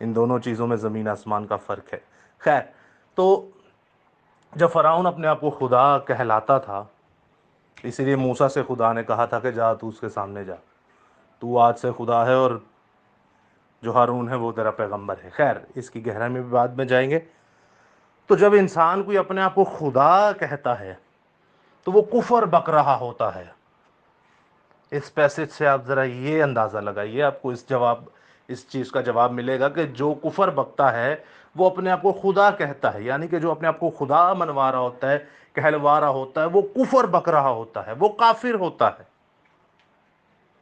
ان دونوں چیزوں میں زمین آسمان کا فرق ہے. خیر، تو جب فرعون اپنے آپ کو خدا کہلاتا تھا، اسی لیے موسیٰ سے خدا نے کہا تھا کہ جا تو اس کے سامنے جا، تو آج سے خدا ہے اور جو ہارون ہے وہ تیرا پیغمبر ہے. خیر، اس کی گہرائی میں بھی بعد میں جائیں گے. تو جب انسان کوئی اپنے آپ کو خدا کہتا ہے تو وہ کفر بک رہا ہوتا ہے. اس پیسج سے آپ ذرا یہ اندازہ لگائیے، آپ کو اس چیز کا جواب ملے گا کہ جو کفر بکتا ہے وہ اپنے آپ کو خدا کہتا ہے، یعنی کہ جو اپنے آپ کو خدا منوا رہا ہوتا ہے، کہلوا رہا ہوتا ہے، وہ کفر بک رہا ہوتا ہے، وہ کافر ہوتا ہے.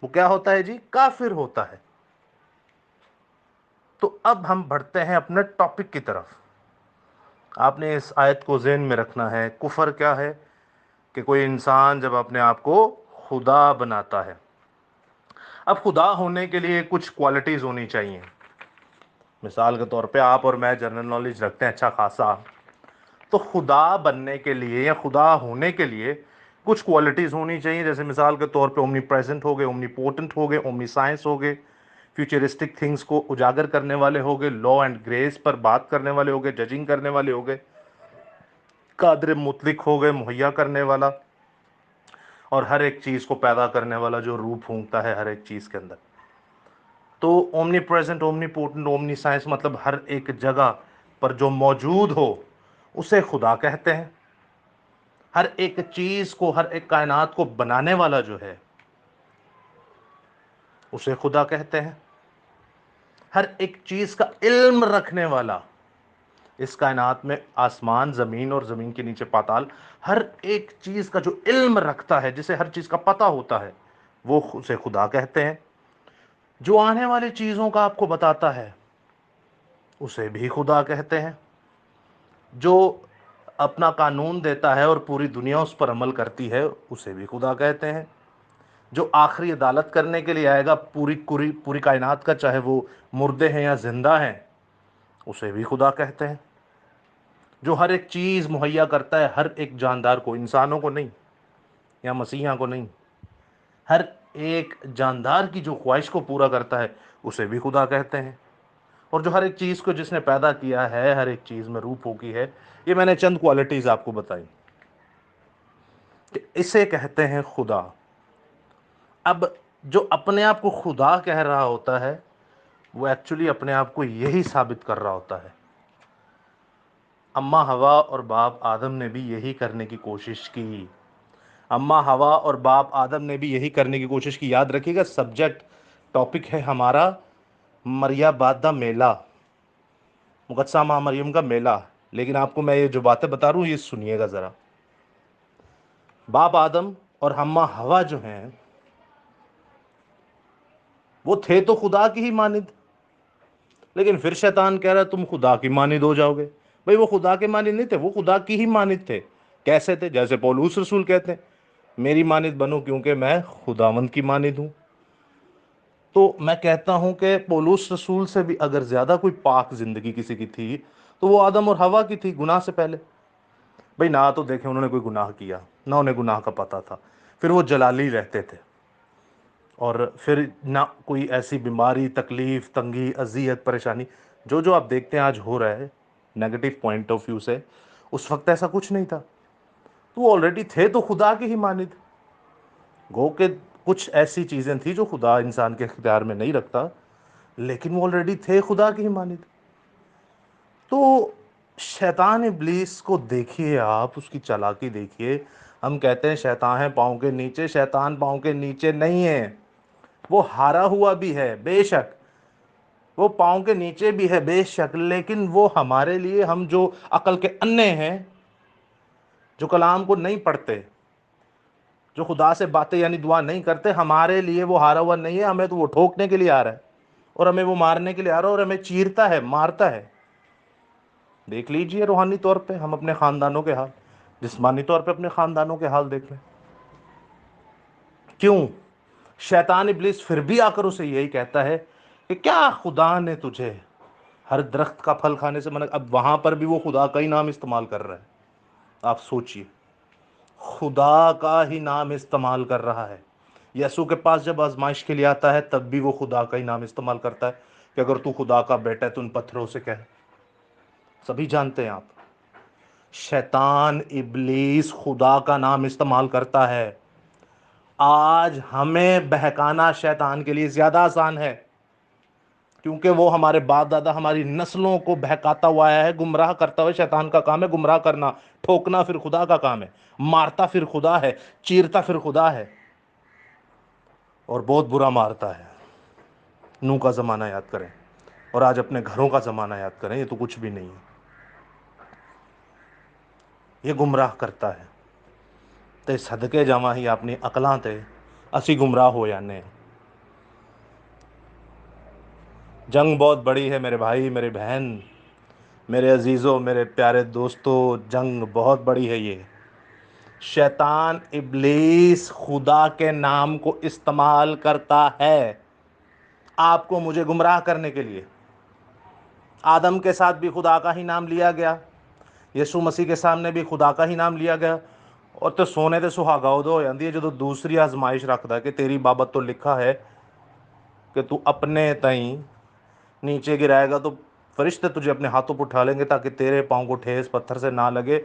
وہ کیا ہوتا ہے جی؟ کافر ہوتا ہے. تو اب ہم بڑھتے ہیں اپنے ٹاپک کی طرف. آپ نے اس آیت کو ذہن میں رکھنا ہے. کفر کیا ہے؟ کہ کوئی انسان جب اپنے آپ کو خدا بناتا ہے. اب خدا ہونے کے لیے کچھ کوالٹیز ہونی چاہیے. مثال کے طور پہ آپ اور میں جنرل نالج رکھتے ہیں اچھا خاصا، تو خدا بننے کے لیے یا خدا ہونے کے لیے کچھ کوالٹیز ہونی چاہیے. جیسے مثال کے طور پہ اومنی پریزنٹ ہو گئے، اومنی پوٹنٹ ہو گئے، اومنی سائنس ہو گئے، فیوچرسٹک تھنگس کو اجاگر کرنے والے ہو گئے، لا اینڈ گریس پر بات کرنے والے ہو گئے، ججنگ کرنے والے ہو گئے، قادر مطلق ہو گئے، مہیا کرنے والا، اور ہر ایک چیز کو پیدا کرنے والا جو روح پھونکتا ہے ہر ایک چیز کے اندر. تو omni present, omni potent, omni science مطلب ہر ایک جگہ پر جو موجود ہو اسے خدا کہتے ہیں. ہر ایک چیز کو، ہر ایک کائنات کو بنانے والا جو ہے اسے خدا کہتے ہیں. ہر ایک چیز کا علم رکھنے والا، اس کائنات میں آسمان، زمین اور زمین کے نیچے پاتال، ہر ایک چیز کا جو علم رکھتا ہے، جسے ہر چیز کا پتہ ہوتا ہے، وہ اسے خدا کہتے ہیں. جو آنے والی چیزوں کا آپ کو بتاتا ہے اسے بھی خدا کہتے ہیں. جو اپنا قانون دیتا ہے اور پوری دنیا اس پر عمل کرتی ہے اسے بھی خدا کہتے ہیں. جو آخری عدالت کرنے کے لیے آئے گا پوری کائنات کا، چاہے وہ مردے ہیں یا زندہ ہیں، اسے بھی خدا کہتے ہیں. جو ہر ایک چیز مہیا کرتا ہے ہر ایک جاندار کو، انسانوں کو نہیں یا مسیحیوں کو نہیں، ہر ایک جاندار کی جو خواہش کو پورا کرتا ہے اسے بھی خدا کہتے ہیں. اور جو ہر ایک چیز کو جس نے پیدا کیا ہے، ہر ایک چیز میں روح پھونکی ہے، یہ میں نے چند کوالٹیز آپ کو بتائی کہ اسے کہتے ہیں خدا. اب جو اپنے آپ کو خدا کہہ رہا ہوتا ہے وہ ایکچولی اپنے آپ کو یہی ثابت کر رہا ہوتا ہے. اماں حوا اور باپ آدم نے بھی یہی کرنے کی کوشش کی. اماں حوا اور باپ آدم نے بھی یہی کرنے کی کوشش کی. یاد رکھیے گا سبجیکٹ، ٹاپک ہے ہمارا مریا بادہ میلہ، مقدسہ ماں مریم کا میلہ. لیکن آپ کو میں یہ جو باتیں بتا رہا ہوں یہ سنیے گا ذرا. باپ آدم اور اماں حوا جو ہیں وہ تھے تو خدا کی ہی مانند، لیکن پھر شیطان کہہ رہا تم خدا کی مانند ہو جاؤ گے. بھئی وہ خدا کے مانند نہیں تھے، وہ خدا کی ہی مانند تھے. کیسے تھے؟ جیسے پولوس رسول کہتے ہیں میری مانند بنو کیونکہ میں خداوند کی مانند ہوں. تو میں کہتا ہوں کہ پولوس رسول سے بھی اگر زیادہ کوئی پاک زندگی کسی کی تھی تو وہ آدم اور حوا کی تھی گناہ سے پہلے. بھئی نہ تو دیکھیں انہوں نے کوئی گناہ کیا، نہ انہیں گناہ کا پتہ تھا، پھر وہ جلالی رہتے تھے، اور پھر نہ کوئی ایسی بیماری، تکلیف، تنگی، اذیت، پریشانی جو آپ دیکھتے ہیں آج ہو رہا ہے نیگیٹو پوائنٹ آف ویو سے، اس وقت ایسا کچھ نہیں تھا. تو وہ آلریڈی تھے تو خدا کی ہی مانند. گو کہ کچھ ایسی چیزیں تھیں جو خدا انسان کے اختیار میں نہیں رکھتا، لیکن وہ آلریڈی تھے خدا کی ہی مانند. تو شیطان ابلیس کو دیکھیے آپ، اس کی چالاکی دیکھیے. ہم کہتے ہیں شیطان ہے پاؤں کے نیچے، شیطان پاؤں کے نیچے نہیں ہے. وہ ہارا ہوا بھی ہے بے شک، وہ پاؤں کے نیچے بھی ہے بے شک، لیکن وہ ہمارے لیے، ہم جو عقل کے انے ہیں، جو کلام کو نہیں پڑھتے، جو خدا سے باتیں یعنی دعا نہیں کرتے، ہمارے لیے وہ ہارا ہوا نہیں ہے. ہمیں تو وہ ٹھوکنے کے لیے آ رہا ہے اور ہمیں وہ مارنے کے لیے آ رہا ہے اور ہمیں چیرتا ہے، مارتا ہے. دیکھ لیجئے روحانی طور پہ ہم اپنے خاندانوں کے حال، جسمانی طور پہ اپنے خاندانوں کے حال دیکھ لیں. کیوں؟ شیطان ابلیس پھر بھی آ کر اسے یہی کہتا ہے کہ کیا خدا نے تجھے ہر درخت کا پھل کھانے سے منع؟ اب وہاں پر بھی وہ خدا کا ہی نام استعمال کر رہا ہے. آپ سوچئے، خدا کا ہی نام استعمال کر رہا ہے. یسوع کے پاس جب آزمائش کے لیے آتا ہے تب بھی وہ خدا کا ہی نام استعمال کرتا ہے. کہ اگر تو خدا کا بیٹا ہے تو ان پتھروں سے کہہ. سبھی جانتے ہیں آپ شیطان ابلیس خدا کا نام استعمال کرتا ہے. آج ہمیں بہکانا شیطان کے لیے زیادہ آسان ہے، کیونکہ وہ ہمارے باپ دادا ہماری نسلوں کو بہکاتا ہوا ہے، گمراہ کرتا ہوا. شیطان کا کام ہے گمراہ کرنا، ٹھوکنا پھر خدا کا کام ہے، مارتا پھر خدا ہے، چیرتا پھر خدا ہے، اور بہت برا مارتا ہے. نوح کا زمانہ یاد کریں اور آج اپنے گھروں کا زمانہ یاد کریں، یہ تو کچھ بھی نہیں ہے. یہ گمراہ کرتا ہے. تے صدقے جاواں ہی اپنی عقلاں تے اسی گمراہ ہو جانے ہیں. جنگ بہت بڑی ہے میرے بھائی، میرے بہن، میرے عزیزوں، میرے پیارے دوستوں. جنگ بہت بڑی ہے. یہ شیطان ابلیس خدا کے نام کو استعمال کرتا ہے آپ کو مجھے گمراہ کرنے کے لیے. آدم کے ساتھ بھی خدا کا ہی نام لیا گیا، یسوع مسیح کے سامنے بھی خدا کا ہی نام لیا گیا. اور تو سونے تے سہاگا ادو ہو جاندی ہے جدوں دوسری آزمائش رکھدا ہے کہ تیری بابت تو لکھا ہے کہ تو اپنے تئیں نیچے گرائے گا تو فرشتے تجھے اپنے ہاتھوں پہ اٹھا لیں گے تاکہ تیرے پاؤں کو ٹھیس پتھر سے نہ لگے.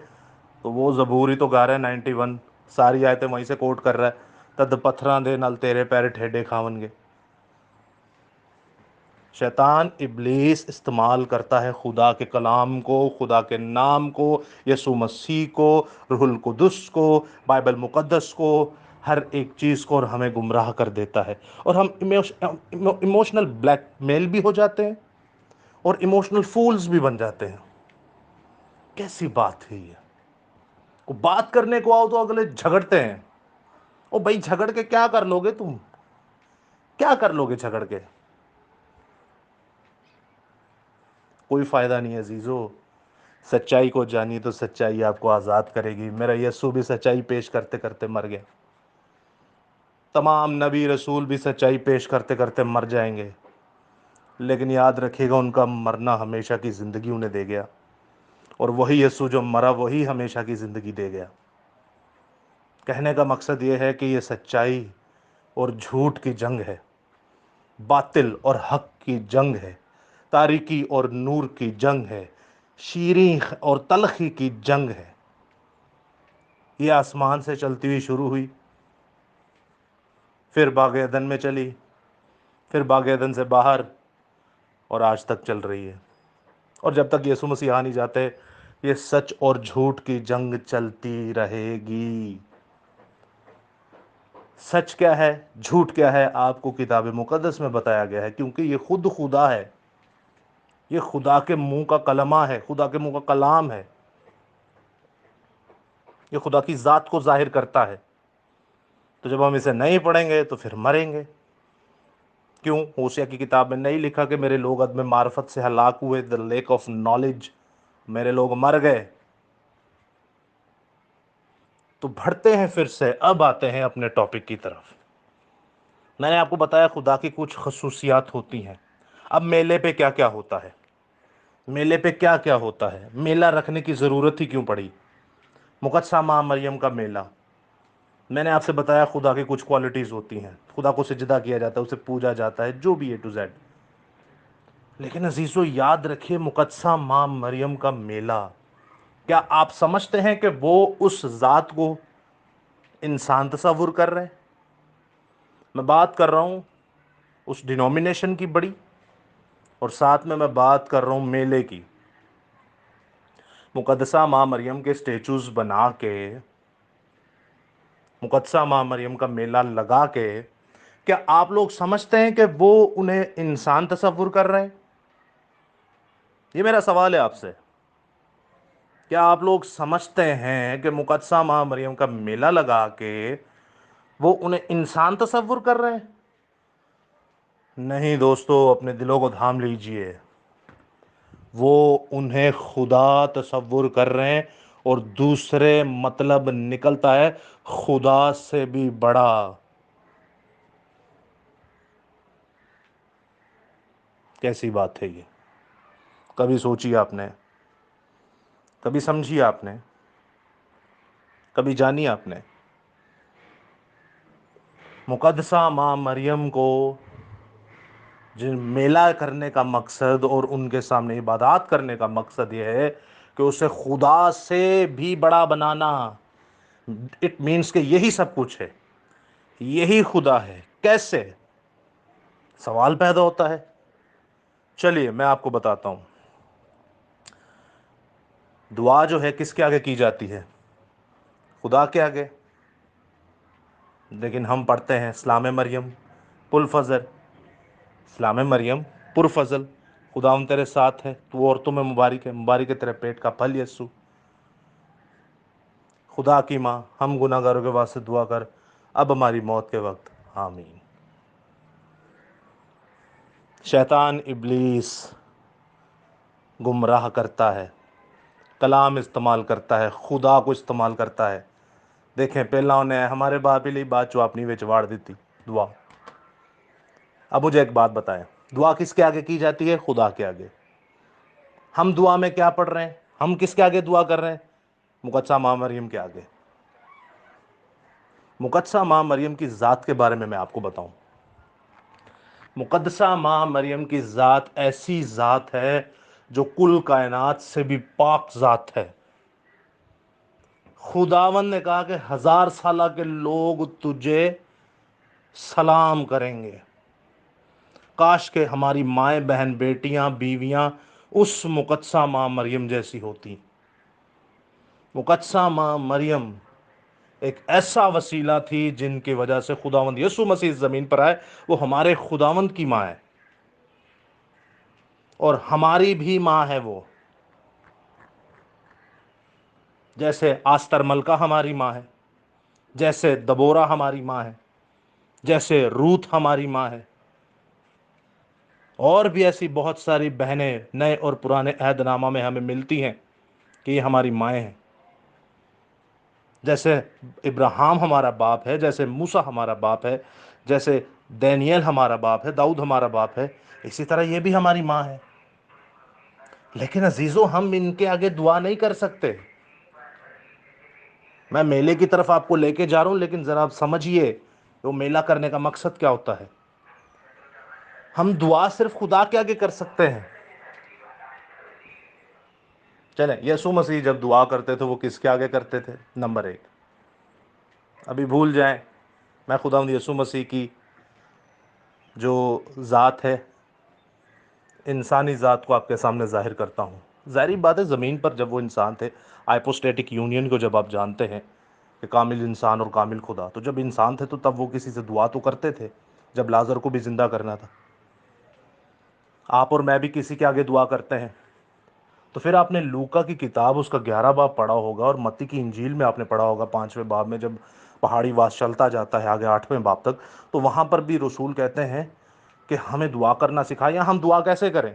تو وہ زبور ہی تو گا رہا ہے 91 ساری آیتیں وہیں سے کوٹ کر رہا ہے. تد پتھراں دے نال تیرے پیر ٹھیڈے کھاون گے. شیطان ابلیس استعمال کرتا ہے خدا کے کلام کو، خدا کے نام کو، یسوع مسیح کو، روح القدس کو، بائبل مقدس کو، ہر ایک چیز کو، اور ہمیں گمراہ کر دیتا ہے. اور ہم ایموشنل بلیک میل بھی ہو جاتے ہیں اور ایموشنل فولز بھی بن جاتے ہیں. کیسی بات ہے یہ؟ بات کرنے کو آؤ تو اگلے جھگڑتے ہیں. او بھائی جھگڑ کے کیا کر لو گے تم؟ کیا کر لو گے جھگڑ کے؟ کوئی فائدہ نہیں ہے عزیزو. سچائی کو جانی تو سچائی آپ کو آزاد کرے گی. میرا یسوع بھی سچائی پیش کرتے کرتے مر گیا. تمام نبی رسول بھی سچائی پیش کرتے کرتے مر جائیں گے، لیکن یاد رکھیے گا ان کا مرنا ہمیشہ کی زندگی انہیں دے گیا. اور وہی یسوع جو مرا وہی ہمیشہ کی زندگی دے گیا. کہنے کا مقصد یہ ہے کہ یہ سچائی اور جھوٹ کی جنگ ہے، باطل اور حق کی جنگ ہے، تاریکی اور نور کی جنگ ہے، شیریں اور تلخی کی جنگ ہے. یہ آسمان سے چلتی ہوئی شروع ہوئی، پھر باغ عدن میں چلی، پھر باغ عدن سے باہر، اور آج تک چل رہی ہے. اور جب تک یسوع مسیح آ نہیں جاتے یہ سچ اور جھوٹ کی جنگ چلتی رہے گی. سچ کیا ہے، جھوٹ کیا ہے، آپ کو کتاب مقدس میں بتایا گیا ہے، کیونکہ یہ خود خدا ہے. یہ خدا کے منہ کا کلمہ ہے، خدا کے منہ کا کلام ہے. یہ خدا کی ذات کو ظاہر کرتا ہے. تو جب ہم اسے نہیں پڑھیں گے تو پھر مریں گے. کیوں؟ ہوشیہ کی کتاب میں نہیں لکھا کہ میرے لوگ عدم معرفت سے ہلاک ہوئے، the lake of knowledge، میرے لوگ مر گئے. تو بڑھتے ہیں پھر سے، اب آتے ہیں اپنے ٹاپک کی طرف. میں نے آپ کو بتایا خدا کی کچھ خصوصیات ہوتی ہیں. اب میلے پہ کیا کیا ہوتا ہے؟ میلے پہ کیا کیا ہوتا ہے؟ میلہ رکھنے کی ضرورت ہی کیوں پڑی؟ مقدسہ ماں مریم کا میلہ. میں نے آپ سے بتایا خدا کی کچھ کوالٹیز ہوتی ہیں، خدا کو سجدہ کیا جاتا ہے، اسے پوجا جاتا ہے، جو بھی اے ٹو زیڈ. لیکن عزیزو یاد رکھیے مقدسہ ماں مریم کا میلہ، کیا آپ سمجھتے ہیں کہ وہ اس ذات کو انسان تصور کر رہے ہیں؟ میں بات کر رہا ہوں اس ڈینومینیشن کی بڑی، اور ساتھ میں بات کر رہا ہوں میلے کی. مقدسہ ماں مریم کے سٹیچوز بنا کے، مقدسہ ماں مریم کا میلہ لگا کے، کیا آپ لوگ سمجھتے ہیں کہ وہ انہیں انسان تصور کر رہے ہیں؟ یہ میرا سوال ہے آپ سے. کیا آپ لوگ سمجھتے ہیں کہ مقدسہ ماں مریم کا میلہ لگا کے وہ انہیں انسان تصور کر رہے ہیں؟ نہیں دوستو، اپنے دلوں کو تھام لیجئے. وہ انہیں خدا تصور کر رہے ہیں، اور دوسرے مطلب نکلتا ہے خدا سے بھی بڑا. کیسی بات ہے یہ؟ کبھی سوچی آپ نے؟ کبھی سمجھی آپ نے؟ کبھی جانی آپ نے؟ مقدسہ ماں مریم کو جن میلہ کرنے کا مقصد اور ان کے سامنے عبادات کرنے کا مقصد یہ ہے کہ اسے خدا سے بھی بڑا بنانا. اٹ مینس کہ یہی سب کچھ ہے، یہی خدا ہے. کیسے؟ سوال پیدا ہوتا ہے. چلیے میں آپ کو بتاتا ہوں. دعا جو ہے کس کے آگے کی جاتی ہے؟ خدا کے آگے. لیکن ہم پڑھتے ہیں اسلام مریم پرفضل، اسلام مریم پرفضل، خداوند تیرے ساتھ ہے، تو عورتوں میں مبارک ہے، مبارک ہے تیرے پیٹ کا پھل یسوع. خدا کی ماں، ہم گناہ گاروں کے واسطے دعا کر اب ہماری موت کے وقت، آمین. شیطان ابلیس گمراہ کرتا ہے، کلام استعمال کرتا ہے، خدا کو استعمال کرتا ہے. دیکھیں پہلا نے ہمارے باپ لی بات جو اپنی وچ واڑ دیتی دعا. اب مجھے ایک بات بتائیں، دعا کس کے آگے کی جاتی ہے؟ خدا کے آگے. ہم دعا میں کیا پڑھ رہے ہیں؟ ہم کس کے آگے دعا کر رہے ہیں؟ مقدسہ ماں مریم کے آگے. مقدسہ ماں مریم کی ذات کے بارے میں آپ کو بتاؤں. مقدسہ ماں مریم کی ذات ایسی ذات ہے جو کل کائنات سے بھی پاک ذات ہے. خداوند نے کہا کہ 1000 سالہ کے لوگ تجھے سلام کریں گے. کاش کہ ہماری مائیں بہن بیٹیاں بیویاں اس مقدسہ ماں مریم جیسی ہوتی. مقدسہ ماں مریم ایک ایسا وسیلہ تھی جن کی وجہ سے خداوند یسوع مسیح زمین پر آئے. وہ ہمارے خداوند کی ماں ہے اور ہماری بھی ماں ہے. وہ جیسے آستر ملکہ ہماری ماں ہے، جیسے دبورہ ہماری ماں ہے، جیسے روت ہماری ماں ہے، اور بھی ایسی بہت ساری بہنیں نئے اور پرانے عہد نامہ میں ہمیں ملتی ہیں کہ یہ ہماری مائیں ہیں. جیسے ابراہیم ہمارا باپ ہے، جیسے موسیٰ ہمارا باپ ہے، جیسے دانیل ہمارا باپ ہے، داؤد ہمارا باپ ہے، اسی طرح یہ بھی ہماری ماں ہے. لیکن عزیزو ہم ان کے آگے دعا نہیں کر سکتے. میں میلے کی طرف آپ کو لے کے جا رہا ہوں، لیکن ذرا آپ سمجھیے وہ میلہ کرنے کا مقصد کیا ہوتا ہے. ہم دعا صرف خدا کے آگے کر سکتے ہیں. چلیں یسوع مسیح جب دعا کرتے تھے وہ کس کے آگے کرتے تھے؟ نمبر 1. ابھی بھول جائیں، میں خداوند یسوع مسیح کی جو ذات ہے، انسانی ذات کو آپ کے سامنے ظاہر کرتا ہوں. ظاہری بات ہے زمین پر جب وہ انسان تھے، ہائپوسٹیٹک یونین کو جب آپ جانتے ہیں کہ کامل انسان اور کامل خدا، تو جب انسان تھے تو تب وہ کسی سے دعا تو کرتے تھے جب لازر کو بھی زندہ کرنا تھا. آپ اور میں بھی کسی کے آگے دعا کرتے ہیں. تو پھر آپ نے لوکا کی کتاب اس کا 11 باب پڑھا ہوگا، اور متی کی انجیل میں آپ نے پڑھا ہوگا 5ویں باب میں جب پہاڑی واس چلتا جاتا ہے آگے 8ویں باب تک، تو وہاں پر بھی رسول کہتے ہیں کہ ہمیں دعا کرنا سکھا. یا ہم دعا کیسے کریں؟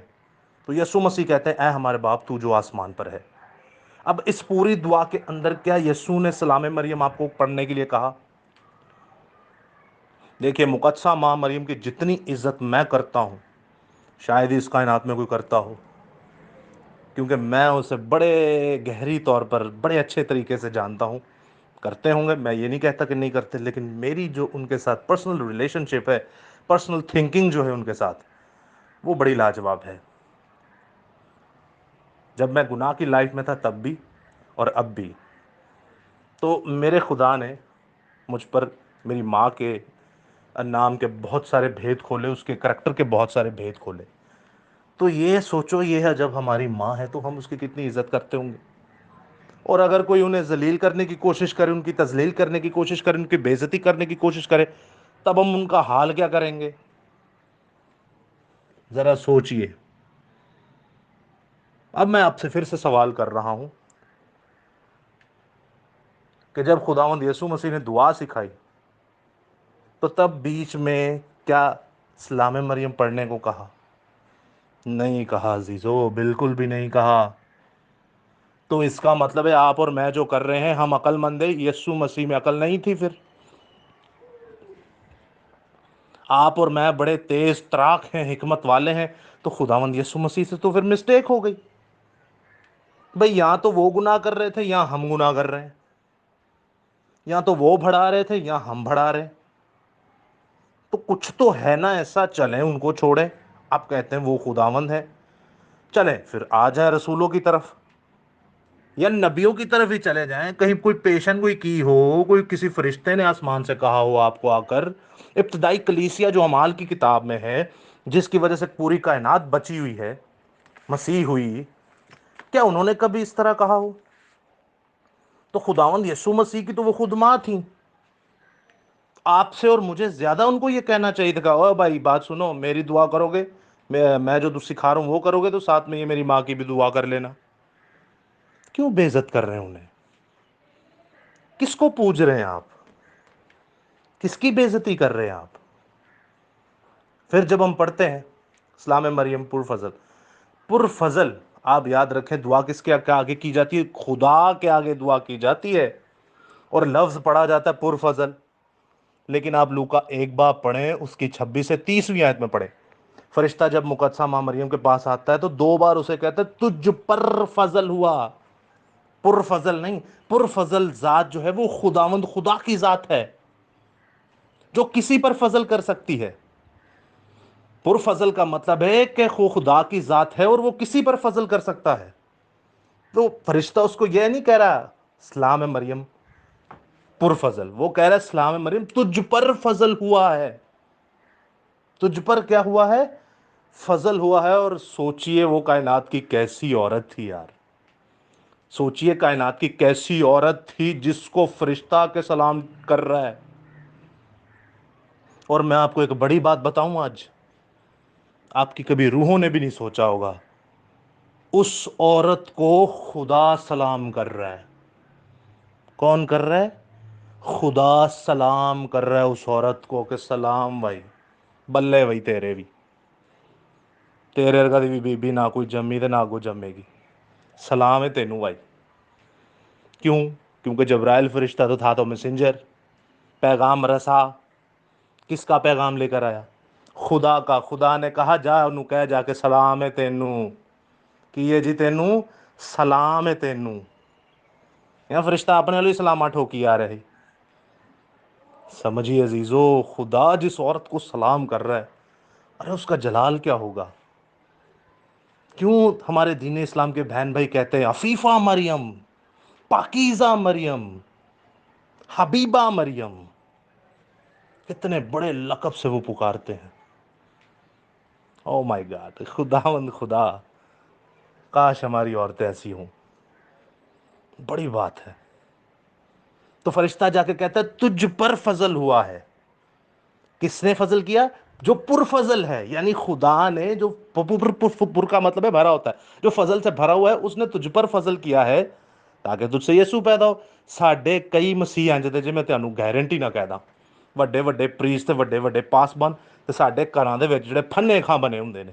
تو یسوع مسیح کہتے ہیں اے ہمارے باپ تو جو آسمان پر ہے. اب اس پوری دعا کے اندر کیا یسوع نے سلام مریم آپ کو پڑھنے کے لیے کہا؟ دیکھیے مقدسہ ماں مریم کی جتنی عزت میں کرتا ہوں شاید ہی اس کائنات میں کوئی کرتا ہو، کیونکہ میں اسے بڑے گہری طور پر بڑے اچھے طریقے سے جانتا ہوں. کرتے ہوں گے، میں یہ نہیں کہتا کہ نہیں کرتے، لیکن میری جو ان کے ساتھ پرسنل ریلیشن شپ ہے، پرسنل تھنکنگ جو ہے ان کے ساتھ، وہ بڑی لاجواب ہے. جب میں گناہ کی لائف میں تھا تب بھی اور اب بھی، تو میرے خدا نے مجھ پر میری ماں کے نام کے بہت سارے بھید کھولے، اس کے کریکٹر کے بہت سارے بھید کھولے. تو یہ سوچو، یہ ہے جب ہماری ماں ہے تو ہم اس کی کتنی عزت کرتے ہوں گے. اور اگر کوئی انہیں ذلیل کرنے کی کوشش کرے، ان کی تذلیل کرنے کی کوشش کرے، ان کی بے عزتی کرنے کی کوشش کرے، تب ہم ان کا حال کیا کریں گے؟ ذرا سوچئے. اب میں آپ سے پھر سے سوال کر رہا ہوں کہ جب خداوند یسوع مسیح نے دعا سکھائی تو تب بیچ میں کیا سلام مریم پڑھنے کو کہا؟ نہیں کہا عزیزو، بالکل بھی نہیں کہا. تو اس کا مطلب ہے آپ اور میں جو کر رہے ہیں ہم عقل مند ہیں، یسوع مسیح میں عقل نہیں تھی. پھر آپ اور میں بڑے تیز تراک ہیں، حکمت والے ہیں، تو خداوند یسوع مسیح سے تو پھر مسٹیک ہو گئی. بھئی یہاں تو وہ گناہ کر رہے تھے، یہاں ہم گناہ کر رہے ہیں. یہاں تو وہ بڑھا رہے تھے، یہاں ہم بڑھا رہے ہیں. تو کچھ تو ہے نا ایسا، چلیں ان کو چھوڑیں. آپ کہتے ہیں وہ خداوند ہے. چلیں پھر آ جائیں رسولوں کی طرف یا نبیوں کی طرف ہی چلے جائیں. کہیں کوئی پیشن کوئی کی ہو, کوئی کسی فرشتے نے آسمان سے کہا ہو آپ کو آ کر, ابتدائی کلیسیا جو اعمال کی کتاب میں ہے, جس کی وجہ سے پوری کائنات بچی ہوئی ہے, مسیح ہوئی, کیا انہوں نے کبھی اس طرح کہا ہو؟ تو خداوند یسوع مسیح کی تو وہ خود ماں تھیں. آپ سے اور مجھے زیادہ ان کو یہ کہنا چاہیے تھا, او بھائی بات سنو, میری دعا کرو گے, میں جو سکھا رہا ہوں وہ کرو گے, تو ساتھ میں یہ میری ماں کی بھی دعا کر لینا. کیوں بے عزت کر رہے ہیں انہیں؟ کس کو پوج رہے ہیں آپ؟ کس کی بے عزتی کر رہے ہیں آپ؟ پھر جب ہم پڑھتے ہیں اسلام مریم پرفضل, پرفضل, آپ یاد رکھیں دعا کس کے آگے کی جاتی ہے؟ خدا کے آگے دعا کی جاتی ہے, اور لفظ پڑھا جاتا ہے پرفضل. لیکن آپ لوکا 1 باب پڑھیں, اس کی 26 سے 30ویں آیت میں پڑھیں, فرشتہ جب مقدسہ ماں مریم کے پاس آتا ہے تو 2 بار اسے کہتا ہے تجھ پر فضل ہوا. پر فضل نہیں, پر فضل ذات جو ہے وہ خداوند خدا کی ذات ہے جو کسی پر فضل کر سکتی ہے. پر فضل کا مطلب ہے کہ خدا کی ذات ہے اور وہ کسی پر فضل کر سکتا ہے. تو فرشتہ اس کو یہ نہیں کہہ رہا اسلام مریم پر فضل, وہ کہہ رہا ہے اسلام مریم تجھ پر فضل ہوا ہے. تجھ پر کیا ہوا ہے؟ فضل ہوا ہے. اور سوچئے وہ کائنات کی کیسی عورت تھی یار, سوچئے کائنات کی کیسی عورت تھی جس کو فرشتہ کے سلام کر رہا ہے. اور میں آپ کو ایک بڑی بات بتاؤں, آج آپ کی کبھی روحوں نے بھی نہیں سوچا ہوگا, اس عورت کو خدا سلام کر رہا ہے. کون کر رہا ہے؟ خدا سلام کر رہا ہے اس عورت کو کہ سلام بھائی, بلے بھائی تیرے بھی, تیرے ارگا دی بی بی نہ کوئی جمی تے نہ کوئی جمے گی, سلام ہے تینوں بھائی. کیوں؟ کیونکہ جبرائیل فرشتہ تو تھا تو میسنجر, پیغام رسا. کس کا پیغام لے کر آیا؟ خدا کا. خدا نے کہا جا انہوں کہہ جا کے سلام ہے تینوں, کیے جی تینوں سلام ہے تینوں. یا فرشتہ اپنے والی سلامہ ٹھوکی آ رہی. سمجھیے عزیزو, خدا جس عورت کو سلام کر رہا ہے, ارے اس کا جلال کیا ہوگا. کیوں ہمارے دین اسلام کے بہن بھائی کہتے ہیں عفیفہ مریم, پاکیزہ مریم, حبیبہ مریم, کتنے بڑے لقب سے وہ پکارتے ہیں. او مائی گاڈ, خداوند خدا, کاش ہماری عورتیں ایسی ہوں, بڑی بات ہے. تو فرشتہ جا کے کہتا ہے تجھ پر فضل ہوا ہے. کس نے فضل کیا؟ جو پر فضل ہے, یعنی خدا نے جو پر کا مطلب ہے بھرا ہوتا ہے, جو فضل سے بھرا ہوا ہے اس نے تجھ پر فضل کیا ہے تاکہ تجھ سے یسوع پیدا ہو. ساڈے کئی مسیح انج دے, جے میں تانوں گارنٹی نہ کہہ داں, ਵੱਡੇ ਵੱਡੇ ਪ੍ਰੀਸਟ ਤੇ ਵੱਡੇ ਵੱਡੇ ਪਾਸਬਾਨ ਤੇ ਸਾਡੇ ਘਰਾਂ ਦੇ ਵਿੱਚ ਜਿਹੜੇ ਫੰਨੇ ਖਾਂ ਬਣੇ ਹੁੰਦੇ ਨੇ,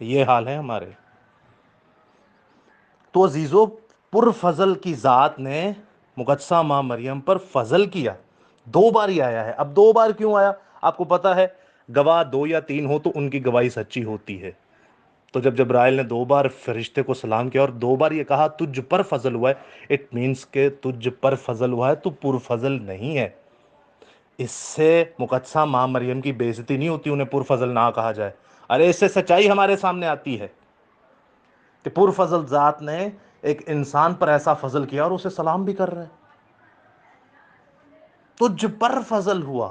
یہ حال ہے ہمارے. تو عزیزو, پر فضل کی ذات نے مقدسہ ماں مریم پر فضل کیا. 2 بار ہی آیا ہے. اب 2 بار کیوں آیا؟ آپ کو پتا ہے گواہ 2 یا 3 ہو تو ان کی گواہی سچی ہوتی ہے. تو جب جبرائیل نے 2 بار فرشتے کو سلام کیا اور 2 بار یہ کہا تجھ پر فضل ہوا ہے, اٹ مینس کہ تجھ پر فضل ہوا ہے, تو پر فضل نہیں ہے. اس سے مقدسہ ماں مریم کی بے عزتی نہیں ہوتی انہیں پر فضل نہ کہا جائے. ارے اس سے سچائی ہمارے سامنے آتی ہے کہ پر فضل ذات نے ایک انسان پر ایسا فضل کیا اور اسے سلام بھی کر رہے ہیں. تجھ پر فضل ہوا.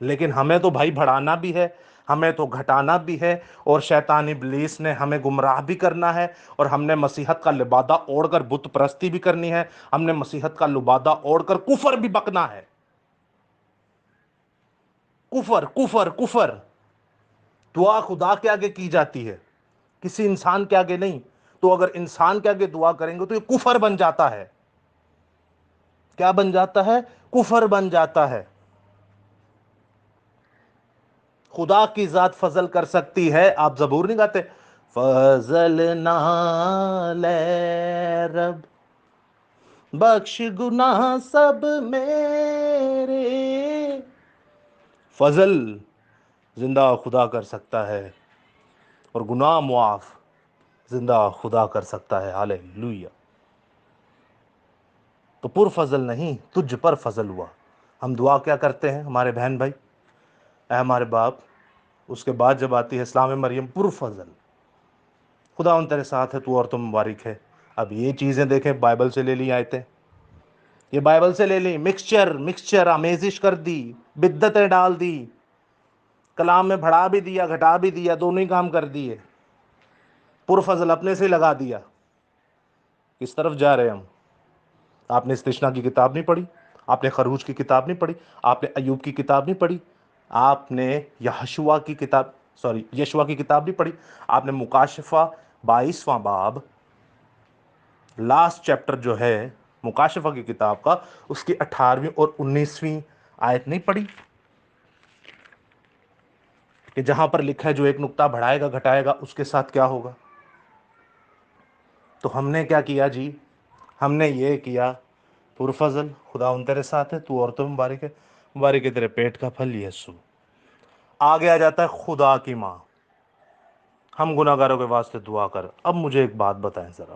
لیکن ہمیں تو بھائی بڑھانا بھی ہے, ہمیں تو گھٹانا بھی ہے, اور شیطان ابلیس نے ہمیں گمراہ بھی کرنا ہے, اور ہم نے مسیحت کا لبادہ اوڑھ کر بت پرستی بھی کرنی ہے, ہم نے مسیحت کا لبادہ اوڑھ کر کفر بھی بکنا ہے. کفر کفر کفر. دعا خدا کے آگے کی جاتی ہے, کسی انسان کے آگے نہیں. تو اگر انسان کے آگے دعا کریں گے تو یہ کفر بن جاتا ہے. کیا بن جاتا ہے؟ کفر بن جاتا ہے. خدا کی ذات فضل کر سکتی ہے. آپ زبور نہیں گاتے, فضل نال رب بخش گناہ سب میرے. فضل زندہ خدا کر سکتا ہے, اور گناہ معاف زندہ خدا کر سکتا ہے. ہاللیلویہ. تو پر فضل نہیں، تجھ پر فضل ہوا۔ ہم دعا کیا کرتے ہیں ہمارے بہن بھائی، اے ہمارے باپ، اس کے بعد جب آتی ہے اسلام مریم، پر فضل، خدا ان تیرے ساتھ ہے، تو اور تو مبارک ہے۔ اب یہ چیزیں دیکھیں، بائبل سے لے لی آیتیں، یہ بائبل سے لے لی، مکسچر آمیزش کر دی، بدعتیں ڈال دی، کلام میں بڑھا بھی دیا گھٹا بھی دیا، دونوں ہی کام کر دیے، پر فضل اپنے سے لگا دیا۔ کس طرف جا رہے ہم؟ آپ نے استثنا کی کتاب نہیں پڑھی، آپ نے خروج کی کتاب نہیں پڑھی، آپ نے ایوب کی کتاب نہیں پڑھی، آپ نے یشوع کی کتاب نہیں پڑھی، آپ نے مکاشفہ 22واں باب لاسٹ چیپٹر جو ہے مکاشفہ کی کتاب کا، اس کی 18ویں اور 19ویں آیت نہیں پڑھی، کہ جہاں پر لکھا ہے جو ایک نقطہ بڑھائے گا گھٹائے گا اس کے ساتھ کیا ہوگا؟ تو ہم نے کیا کیا جی؟ ہم نے یہ کیا، پرفضل، خدا ان تیرے ساتھ ہے، تو اور تو مبارک ہے، مبارک ہے تیرے پیٹ کا پھل یسوع۔ آگے آ جاتا ہے خدا کی ماں، ہم گناہ گاروں کے واسطے دعا کر۔ اب مجھے ایک بات بتائیں ذرا،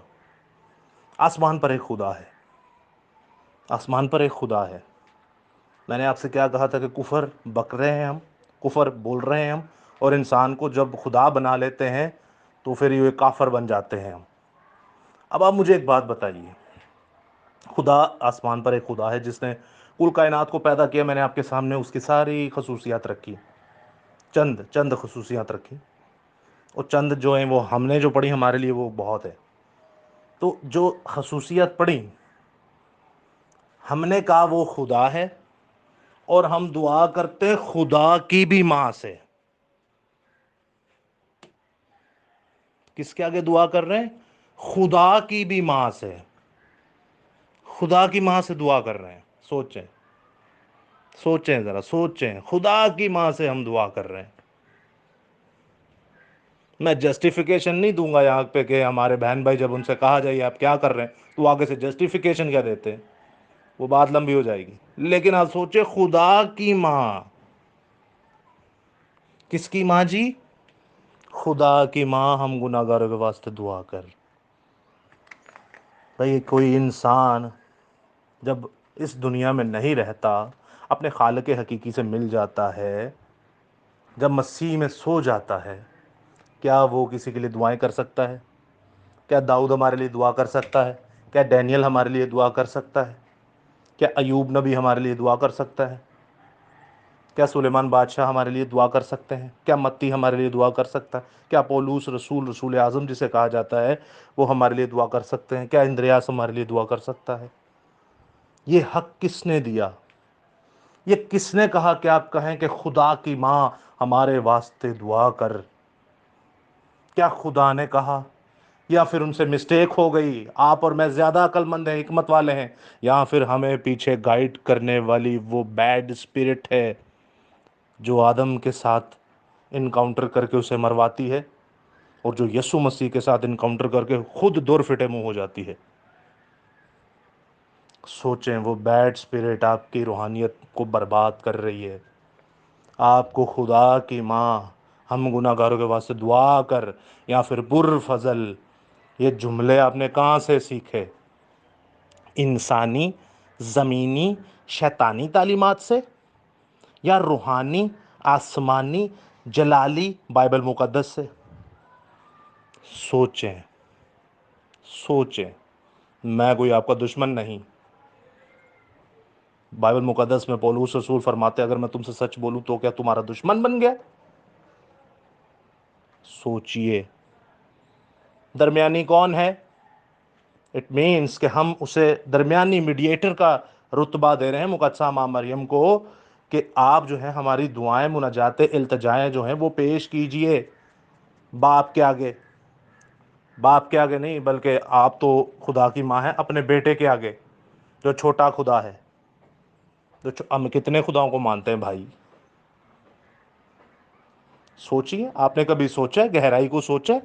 آسمان پر ایک خدا ہے، آسمان پر ایک خدا ہے، میں نے آپ سے کیا کہا تھا کہ کفر بک رہے ہیں ہم، کفر بول رہے ہیں ہم، اور انسان کو جب خدا بنا لیتے ہیں تو پھر یہ کافر بن جاتے ہیں ہم۔ اب آپ مجھے ایک بات بتائیے، خدا آسمان پر ایک خدا ہے جس نے کل کائنات کو پیدا کیا، میں نے آپ کے سامنے اس کی ساری خصوصیات رکھی، چند خصوصیات رکھی، اور چند جو ہیں وہ ہم نے جو پڑھی ہمارے لیے وہ بہت ہے۔ تو جو خصوصیات پڑھی، ہم نے کہا وہ خدا ہے، اور ہم دعا کرتے خدا کی بھی ماں سے۔ کس کے آگے دعا کر رہے ہیں؟ خدا کی بھی ماں سے، خدا کی ماں سے دعا کر رہے ہیں۔ سوچیں ذرا، سوچیں، خدا کی ماں سے ہم دعا کر رہے ہیں۔ میں جسٹیفیکیشن نہیں دوں گا یہاں پہ کہ ہمارے بہن بھائی جب ان سے کہا جائے آپ کیا کر رہے ہیں تو آگے سے جسٹیفیکیشن کیا دیتے ہیں، وہ بات لمبی ہو جائے گی۔ لیکن آپ سوچیں، خدا کی ماں، کس کی ماں جی؟ خدا کی ماں، ہم گناہ گاروں کے واسطے دعا کر۔ بھئی کوئی انسان جب اس دنیا میں نہیں رہتا، اپنے خالق حقیقی سے مل جاتا ہے، جب مسیح میں سو جاتا ہے، کیا وہ کسی کے لیے دعائیں کر سکتا ہے؟ کیا داؤد ہمارے لیے دعا کر سکتا ہے؟ کیا ڈینیل ہمارے لیے دعا کر سکتا ہے؟ کیا ایوب نبی ہمارے لیے دعا کر سکتا ہے؟ کیا سلیمان بادشاہ ہمارے لیے دعا کر سکتے ہیں؟ کیا متی ہمارے لیے دعا کر سکتا ہے؟ کیا پولوس رسول اعظم جسے کہا جاتا ہے وہ ہمارے لیے دعا کر سکتے ہیں؟ کیا اندریاس ہمارے لیے دعا کر سکتا ہے؟ یہ حق کس نے دیا؟ یہ کس نے کہا کہ آپ کہیں کہ خدا کی ماں ہمارے واسطے دعا کر؟ کیا خدا نے کہا، یا پھر ان سے مسٹیک ہو گئی؟ آپ اور میں زیادہ عقل مند ہیں، حکمت والے ہیں، یا پھر ہمیں پیچھے گائیڈ کرنے والی وہ بیڈ اسپرٹ ہے جو آدم کے ساتھ انکاؤنٹر کر کے اسے مرواتی ہے، اور جو یسوع مسیح کے ساتھ انکاؤنٹر کر کے خود دور فٹے منہ ہو جاتی ہے؟ سوچیں، وہ بیڈ اسپرٹ آپ کی روحانیت کو برباد کر رہی ہے۔ آپ کو خدا کی ماں، ہم گناہ گاروں کے واسطے دعا کر، یا پھر بر فضل، یہ جملے آپ نے کہاں سے سیکھے؟ انسانی، زمینی، شیطانی تعلیمات سے، یا روحانی، آسمانی، جلالی بائبل مقدس سے؟ سوچیں، سوچیں، میں کوئی آپ کا دشمن نہیں۔ بائبل مقدس میں پولوس رسول فرماتے اگر میں تم سے سچ بولوں تو کیا تمہارا دشمن بن گیا؟ سوچئے، درمیانی کون ہے؟ اٹ مینس کہ ہم اسے درمیانی میڈییٹر کا رتبہ دے رہے ہیں مقدسہ ماں مریم کو، کہ آپ جو ہیں ہماری دعائیں، مناجاتیں، التجائیں جو ہیں وہ پیش کیجئے باپ کے آگے۔ باپ کے آگے نہیں، بلکہ آپ تو خدا کی ماں ہیں اپنے بیٹے کے آگے جو چھوٹا خدا ہے۔ ہم کتنے خداؤں کو مانتے ہیں بھائی؟ سوچئے، آپ نے کبھی سوچا ہے، گہرائی کو سوچا ہے،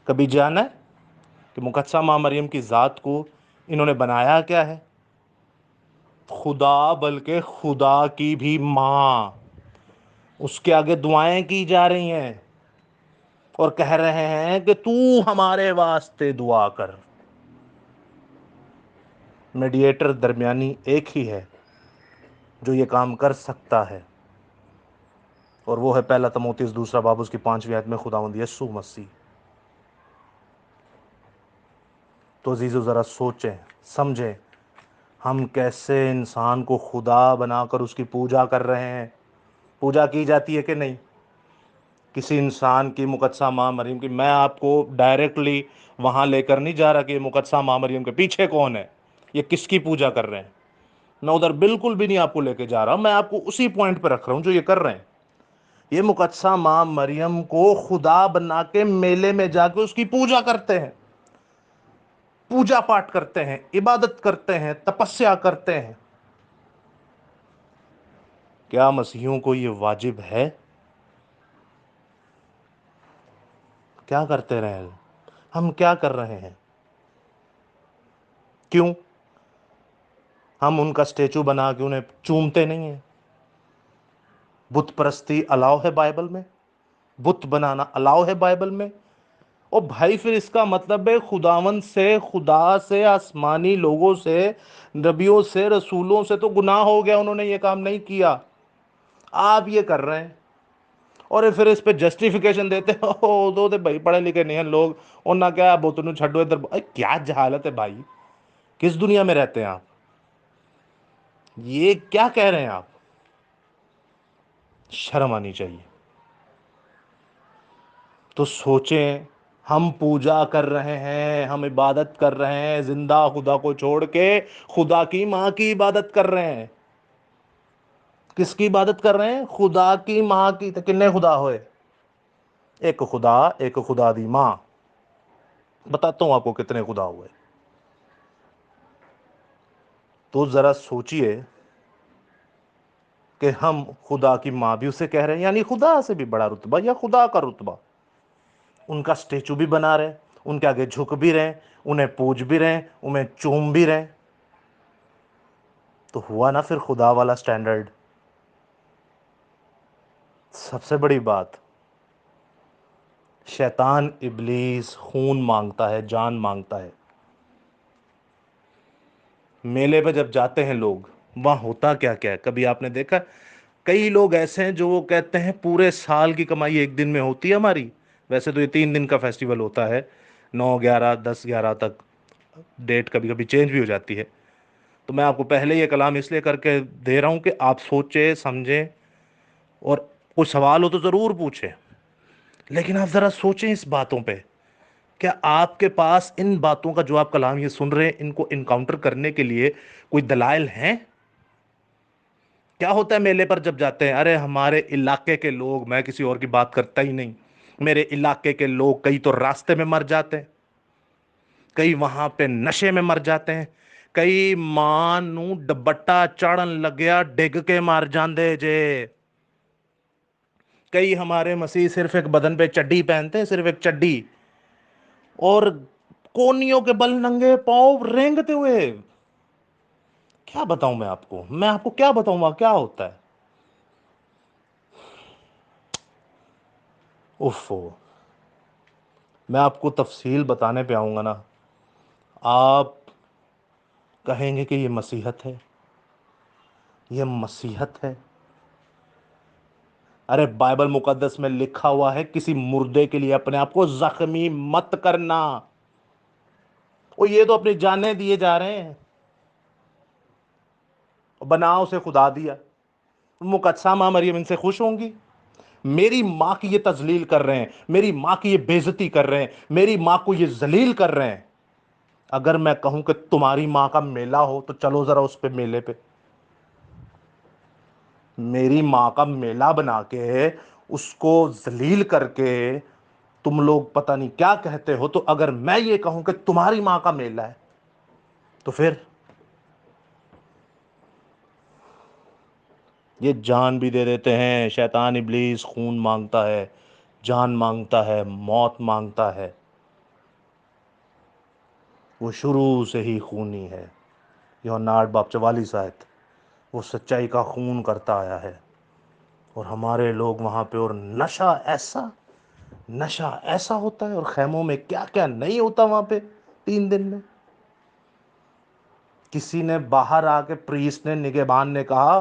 کبھی جانا ہے کہ مقدسہ ماں مریم کی ذات کو انہوں نے بنایا کیا ہے؟ خدا، بلکہ خدا کی بھی ماں، اس کے آگے دعائیں کی جا رہی ہیں اور کہہ رہے ہیں کہ تو ہمارے واسطے دعا کر۔ میڈیٹر درمیانی ایک ہی ہے جو یہ کام کر سکتا ہے، اور وہ ہے پہلا تموتیس 2 اس کی 5ویں آیت میں خداوند یسوع مسیح۔ تو عزیزو ذرا سوچیں، سمجھیں، ہم کیسے انسان کو خدا بنا کر اس کی پوجا کر رہے ہیں۔ پوجا کی جاتی ہے کہ نہیں کسی انسان کی، مقدسہ ماں مریم کی؟ میں آپ کو ڈائریکٹلی وہاں لے کر نہیں جا رہا کہ یہ مقدسہ ماں مریم کے پیچھے کون ہے، یہ کس کی پوجا کر رہے ہیں، میں ادھر بالکل بھی نہیں آپ کو لے کے جا رہا، میں آپ کو اسی پوائنٹ پہ رکھ رہا ہوں جو یہ کر رہے ہیں۔ یہ مقدسہ ماں مریم کو خدا بنا کے میلے میں جا کے اس کی پوجا کرتے ہیں، پوجا پاٹ کرتے ہیں، عبادت کرتے ہیں، تپسیا کرتے ہیں۔ کیا مسیحیوں کو یہ واجب ہے؟ کیا کرتے رہے ہیں ہم؟ کیا کر رہے ہیں؟ کیوں ہم ان کا اسٹیچو بنا کے انہیں چومتے نہیں ہیں؟ بت پرستی الاؤ ہے بائبل میں، بت بنانا الاؤ ہے بائبل میں۔ او بھائی پھر اس کا مطلب ہے خداوند سے، خدا سے، آسمانی لوگوں سے، نبیوں سے، رسولوں سے تو گناہ ہو گیا، انہوں نے یہ کام نہیں کیا، آپ یہ کر رہے ہیں۔ اور پھر اس پہ جسٹیفیکیشن دیتے ہو دو دے بھائی پڑھے لکھے نہیں ہیں لوگ، اور نہ کیا بت نو چھڈو ادھر۔ کیا جہالت ہے بھائی، کس دنیا میں رہتے ہیں آپ؟ یہ کیا کہہ رہے ہیں آپ؟ شرم آنی چاہیے۔ تو سوچیں، ہم پوجا کر رہے ہیں، ہم عبادت کر رہے ہیں زندہ خدا کو چھوڑ کے، خدا کی ماں کی عبادت کر رہے ہیں۔ کس کی عبادت کر رہے ہیں؟ خدا کی ماں کی۔ تو کنے خدا ہوئے؟ ایک خدا، ایک خدا دی ماں۔ بتاتا ہوں آپ کو کتنے خدا ہوئے۔ تو ذرا سوچئے کہ ہم خدا کی ماں بھی اسے کہہ رہے ہیں، یعنی خدا سے بھی بڑا رتبہ یا خدا کا رتبہ، ان کا سٹیچو بھی بنا رہے، ان کے آگے جھک بھی رہے، انہیں پوج بھی رہے، انہیں چوم بھی رہے۔ تو ہوا نا پھر خدا والا سٹینڈرڈ۔ سب سے بڑی بات، شیطان ابلیس خون مانگتا ہے، جان مانگتا ہے۔ میلے پہ جب جاتے ہیں لوگ، وہاں ہوتا کیا کیا ہے؟ کبھی آپ نے دیکھا؟ کئی لوگ ایسے ہیں جو وہ کہتے ہیں پورے سال کی کمائی ایک دن میں ہوتی ہے ہماری۔ ویسے تو یہ 3 دن کا فیسٹیول ہوتا ہے، 9، 11، 10، 11 تک، ڈیٹ کبھی کبھی چینج بھی ہو جاتی ہے۔ تو میں آپ کو پہلے یہ کلام اس لیے کر کے دے رہا ہوں کہ آپ سوچیں، سمجھیں، اور کوئی سوال ہو تو ضرور پوچھیں، لیکن آپ ذرا سوچیں اس باتوں پہ۔ کیا آپ کے پاس ان باتوں کا جو آپ کلام یہ سن رہے ہیں، ان کو انکاؤنٹر کرنے کے لیے کوئی دلائل ہیں؟ کیا ہوتا ہے میلے پر جب جاتے ہیں؟ ارے ہمارے علاقے کے لوگ، میں کسی اور کی بات کرتا ہی نہیں، میرے علاقے کے لوگ کئی تو راستے میں مر جاتے ہیں، کئی وہاں پہ نشے میں مر جاتے ہیں، کئی ماں نو ڈبٹا چڑھن لگیا ڈگ کے مر جاندے جے، کئی ہمارے مسیح صرف ایک بدن پہ چڈی پہنتے ہیں، صرف ایک چڈی، اور کونیوں کے بل ننگے پاؤں رینگتے ہوئے۔ کیا بتاؤں میں آپ کو کیا بتاؤں وہاں کیا ہوتا ہے؟ اوفو، میں آپ کو تفصیل بتانے پہ آؤں گا نا، آپ کہیں گے کہ یہ مسیحت ہے، یہ مسیحت ہے۔ ارے بائبل مقدس میں لکھا ہوا ہے کسی مردے کے لیے اپنے آپ کو زخمی مت کرنا، اور یہ تو اپنی جانیں دیے جا رہے ہیں، بنا اسے خدا دیا۔ مقدسہ ماں مریم ان سے خوش ہوں گی؟ میری ماں کی یہ تذلیل کر رہے ہیں، میری ماں کی یہ بےعزتی کر رہے ہیں، میری ماں کو یہ ذلیل کر رہے ہیں۔ اگر میں کہوں کہ تمہاری ماں کا میلہ ہو تو چلو ذرا اس پہ، میلے پہ، میری ماں کا میلہ بنا کے اس کو ذلیل کر کے تم لوگ پتہ نہیں کیا کہتے ہو۔ تو اگر میں یہ کہوں کہ تمہاری ماں کا میلہ ہے تو پھر یہ جان بھی دے دیتے ہیں۔ شیطان ابلیس خون مانگتا ہے، جان مانگتا ہے، موت مانگتا ہے، وہ شروع سے ہی خونی ہے۔ یوحنا 8:44، وہ سچائی کا خون کرتا آیا ہے، اور ہمارے لوگ وہاں پہ، اور نشہ ایسا ہوتا ہے، اور خیموں میں کیا کیا نہیں ہوتا وہاں پہ 3 دن میں۔ کسی نے باہر آ کے پریسٹ نے نگہبان نے کہا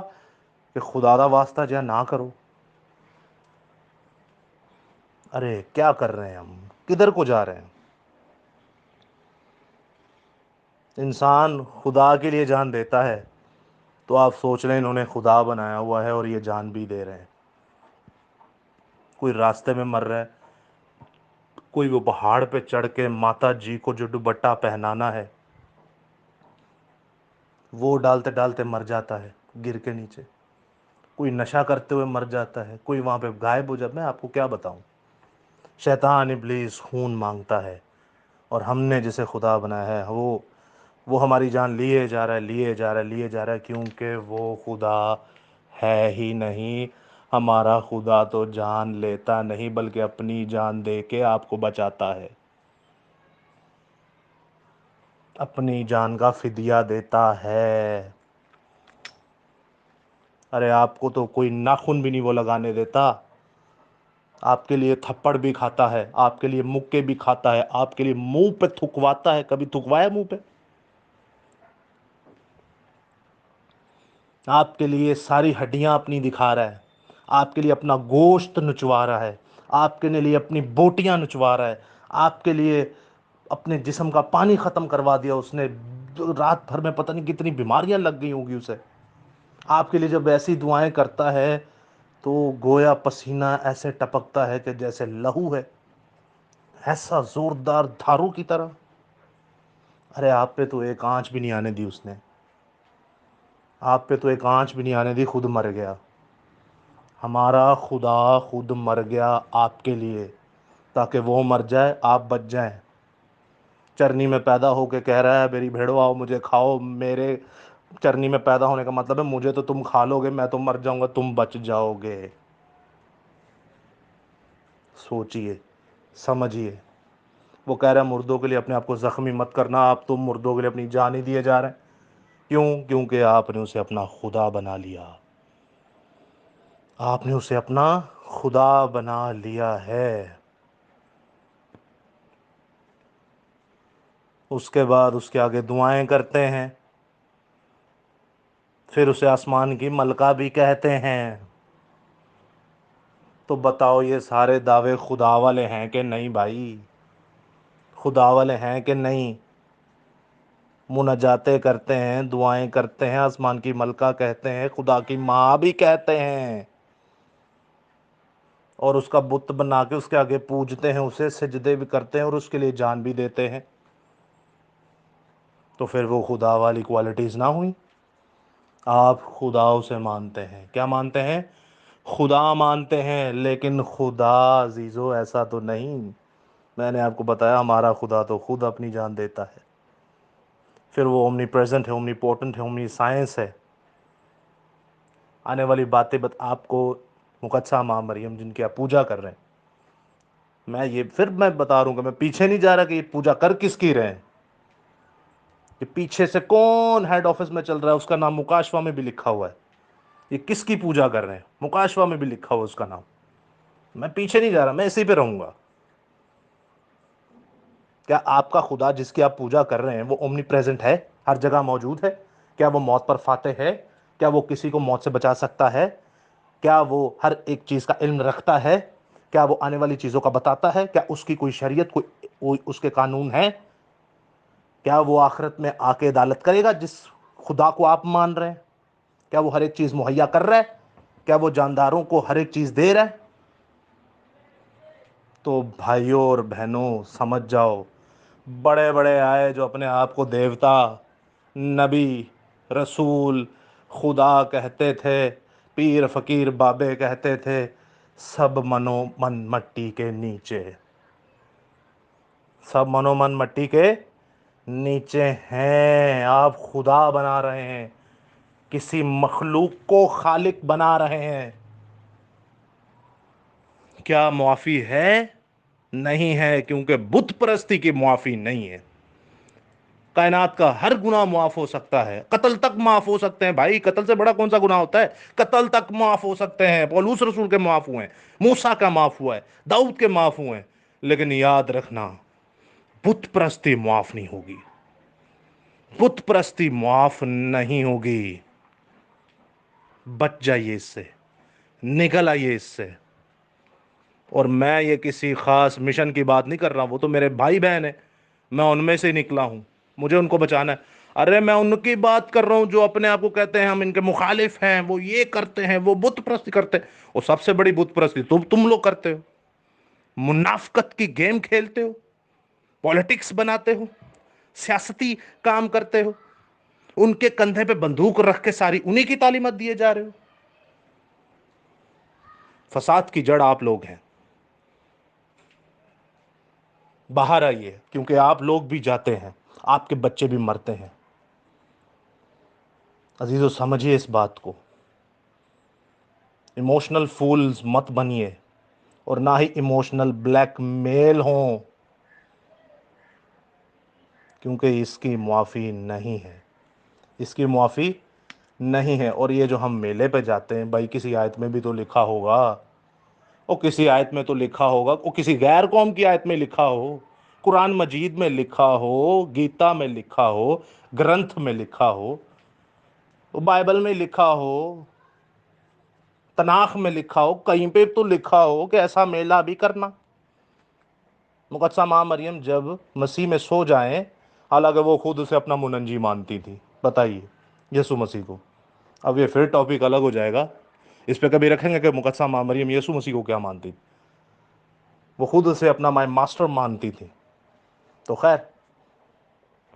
کہ خدا دا واسطہ جہاں نہ کرو. ارے کیا کر رہے ہیں ہم, کدھر کو جا رہے ہیں؟ انسان خدا کے لیے جان دیتا ہے تو آپ سوچ رہے ہیں انہوں نے خدا بنایا ہوا ہے اور یہ جان بھی دے رہے ہیں. کوئی راستے میں مر رہا ہے, کوئی وہ پہاڑ پہ چڑھ کے ماتا جی کو جو دوپٹہ پہنانا ہے وہ ڈالتے ڈالتے مر جاتا ہے گر کے نیچے. کوئی نشہ کرتے ہوئے مر جاتا ہے, کوئی وہاں پہ غائب ہو جاتا ہے. میں آپ کو کیا بتاؤں. شیطان ابلیس خون مانگتا ہے, اور ہم نے جسے خدا بنایا ہے وہ ہماری جان لیے جا رہا ہے, لیے جا رہا ہے, لیے جا رہا ہے, کیونکہ وہ خدا ہے ہی نہیں. ہمارا خدا تو جان لیتا نہیں بلکہ اپنی جان دے کے آپ کو بچاتا ہے, اپنی جان کا فدیہ دیتا ہے. ارے آپ کو تو کوئی ناخن بھی نہیں وہ لگانے دیتا. آپ کے لیے تھپڑ بھی کھاتا ہے, آپ کے لیے مکے بھی کھاتا ہے, آپ کے لیے منہ پہ تھکواتا ہے. کبھی تھکوایا منہ پہ؟ آپ کے لیے ساری ہڈیاں اپنی دکھا رہا ہے, آپ کے لیے اپنا گوشت نچوا رہا ہے, آپ کے لیے اپنی بوٹیاں نچوا رہا ہے, آپ کے لیے اپنے جسم کا پانی ختم کروا دیا اس نے. رات بھر میں پتہ نہیں کتنی بیماریاں لگ گئی ہوں گی اسے. آپ کے لیے جب ایسی دعائیں کرتا ہے تو گویا پسینہ ایسے ٹپکتا ہے کہ جیسے لہو ہے, ایسا زوردار دھاروں کی طرح. ارے آپ پہ تو ایک آنچ بھی نہیں آنے دی اس نے, آپ پہ تو ایک آنچ بھی نہیں آنے دی, خود مر گیا. ہمارا خدا خود مر گیا آپ کے لیے تاکہ وہ مر جائے آپ بچ جائیں. چرنی میں پیدا ہو کے کہہ رہا ہے میری بھیڑو آؤ مجھے کھاؤ. میرے چرنی میں پیدا ہونے کا مطلب ہے مجھے تو تم کھا لو گے, میں تو مر جاؤں گا, تم بچ جاؤ گے. سوچئے, سمجھیے. وہ کہہ رہا ہے مردوں کے لیے اپنے آپ کو زخمی مت کرنا, آپ تم مردوں کے لیے اپنی جان ہی دیے جا رہے ہیں. کیونکہ آپ نے اسے اپنا خدا بنا لیا. آپ نے اسے اپنا خدا بنا لیا ہے. اس کے بعد اس کے آگے دعائیں کرتے ہیں, پھر اسے آسمان کی ملکہ بھی کہتے ہیں. تو بتاؤ یہ سارے دعوے خدا والے ہیں کہ نہیں بھائی؟ خدا والے ہیں کہ نہیں؟ مناجاتیں کرتے ہیں, دعائیں کرتے ہیں, آسمان کی ملکہ کہتے ہیں, خدا کی ماں بھی کہتے ہیں, اور اس کا بت بنا کے اس کے آگے پوجتے ہیں, اسے سجدے بھی کرتے ہیں اور اس کے لیے جان بھی دیتے ہیں. تو پھر وہ خدا والی کوالٹیز نہ ہوئیں. آپ خدا اسے مانتے ہیں, کیا مانتے ہیں؟ خدا مانتے ہیں. لیکن خدا عزیزو ایسا تو نہیں. میں نے آپ کو بتایا ہمارا خدا تو خود اپنی جان دیتا ہے. پھر وہ اومنی پریزنٹ ہے, اومنی پوٹنٹ ہے, اومنی سائنس ہے. آنے والی باتیں آپ کو مقدسہ ماں مریم جن کی آپ پوجا کر رہے ہیں, میں بتا رہا ہوں کہ میں پیچھے نہیں جا رہا کہ یہ پوجا کر کس کی رہے ہیں. کہ پیچھے سے کون ہیڈ آفس میں چل رہا ہے اس کا نام مکاشفہ میں بھی لکھا ہوا ہے. یہ کس کی پوجا کر رہے ہیں؟ مکاشفہ میں بھی لکھا ہوا اس کا نام. میں پیچھے نہیں جا رہا, میں اسی پہ رہوں گا. کیا آپ کا خدا جس کی آپ پوجا کر رہے ہیں وہ اومنی پریزنٹ ہے, ہر جگہ موجود ہے؟ کیا وہ موت پر فاتح ہے؟ کیا وہ کسی کو موت سے بچا سکتا ہے؟ کیا وہ ہر ایک چیز کا علم رکھتا ہے؟ کیا وہ آنے والی چیزوں کا بتاتا ہے؟ کیا اس کی کوئی شریعت, کوئی اس کے قانون ہیں؟ کیا وہ آخرت میں آ کے عدالت کرے گا جس خدا کو آپ مان رہے ہیں؟ کیا وہ ہر ایک چیز مہیا کر رہا ہے؟ کیا وہ جانداروں کو ہر ایک چیز دے رہا ہے؟ تو بھائیوں اور بہنوں سمجھ جاؤ, بڑے بڑے آئے جو اپنے آپ کو دیوتا, نبی, رسول, خدا کہتے تھے, پیر فقیر بابے کہتے تھے, سب منو من مٹی کے نیچے. سب منو من مٹی کے نیچے ہیں. آپ خدا بنا رہے ہیں, کسی مخلوق کو خالق بنا رہے ہیں. کیا معافی ہے؟ نہیں ہے, کیونکہ بت پرستی کی معافی نہیں ہے. کائنات کا ہر گناہ معاف ہو سکتا ہے, قتل تک معاف ہو سکتے ہیں بھائی. قتل سے بڑا کون سا گناہ ہوتا ہے؟ قتل تک معاف ہو سکتے ہیں. پولوس رسول کے معاف ہوئے ہیں, موسیٰ کا معاف ہوا ہے, داؤد کے معاف ہوئے ہیں. لیکن یاد رکھنا, بت پرستی معاف نہیں ہوگی. بت پرستی معاف نہیں ہوگی. بچ جائیے اس سے, نکل آئیے اس سے. اور میں یہ کسی خاص مشن کی بات نہیں کر رہا, وہ تو میرے بھائی بہن ہیں, میں ان میں سے نکلا ہوں, مجھے ان کو بچانا ہے. ارے میں ان کی بات کر رہا ہوں جو اپنے آپ کو کہتے ہیں ہم ان کے مخالف ہیں, وہ یہ کرتے ہیں, وہ بت پرستی کرتے ہیں. وہ سب سے بڑی بت پرستی تم لوگ کرتے ہو. منافقت کی گیم کھیلتے ہو, پالیٹکس بناتے ہو, سیاستی کام کرتے ہو, ان کے کندھے پہ بندوق رکھ کے ساری انہی کی تعلیمات دیے جا رہے ہو. فساد کی جڑ آپ لوگ ہیں. باہر آئیے, کیونکہ آپ لوگ بھی جاتے ہیں, آپ کے بچے بھی مرتے ہیں. عزیزو سمجھیے اس بات کو. ایموشنل فولز مت بنیے, اور نہ ہی ایموشنل بلیک میل ہوں, کیونکہ اس کی معافی نہیں ہے. اس کی معافی نہیں ہے. اور یہ جو ہم میلے پہ جاتے ہیں, بھائی کسی آیت میں بھی تو لکھا ہوگا, وہ کسی آیت میں تو لکھا ہوگا, وہ کسی غیر قوم کی آیت میں لکھا ہو, قرآن مجید میں لکھا ہو, گیتا میں لکھا ہو, گرنتھ میں لکھا ہو, بائبل میں لکھا ہو, تناخ میں لکھا ہو, کہیں پہ تو لکھا ہو کہ ایسا میلہ بھی کرنا. مقدسہ ماں مریم جب مسیح میں سو جائیں, حالانکہ وہ خود اسے اپنا مننجی مانتی تھی, بتائیے یسوع مسیح کو. اب یہ پھر ٹاپک الگ ہو جائے گا, اس پہ کبھی رکھیں گے کہ مقدسہ ماں مریم یسوع مسیح کو کیا مانتی تھی. وہ خود اسے اپنا مائی ماسٹر مانتی تھی. تو خیر,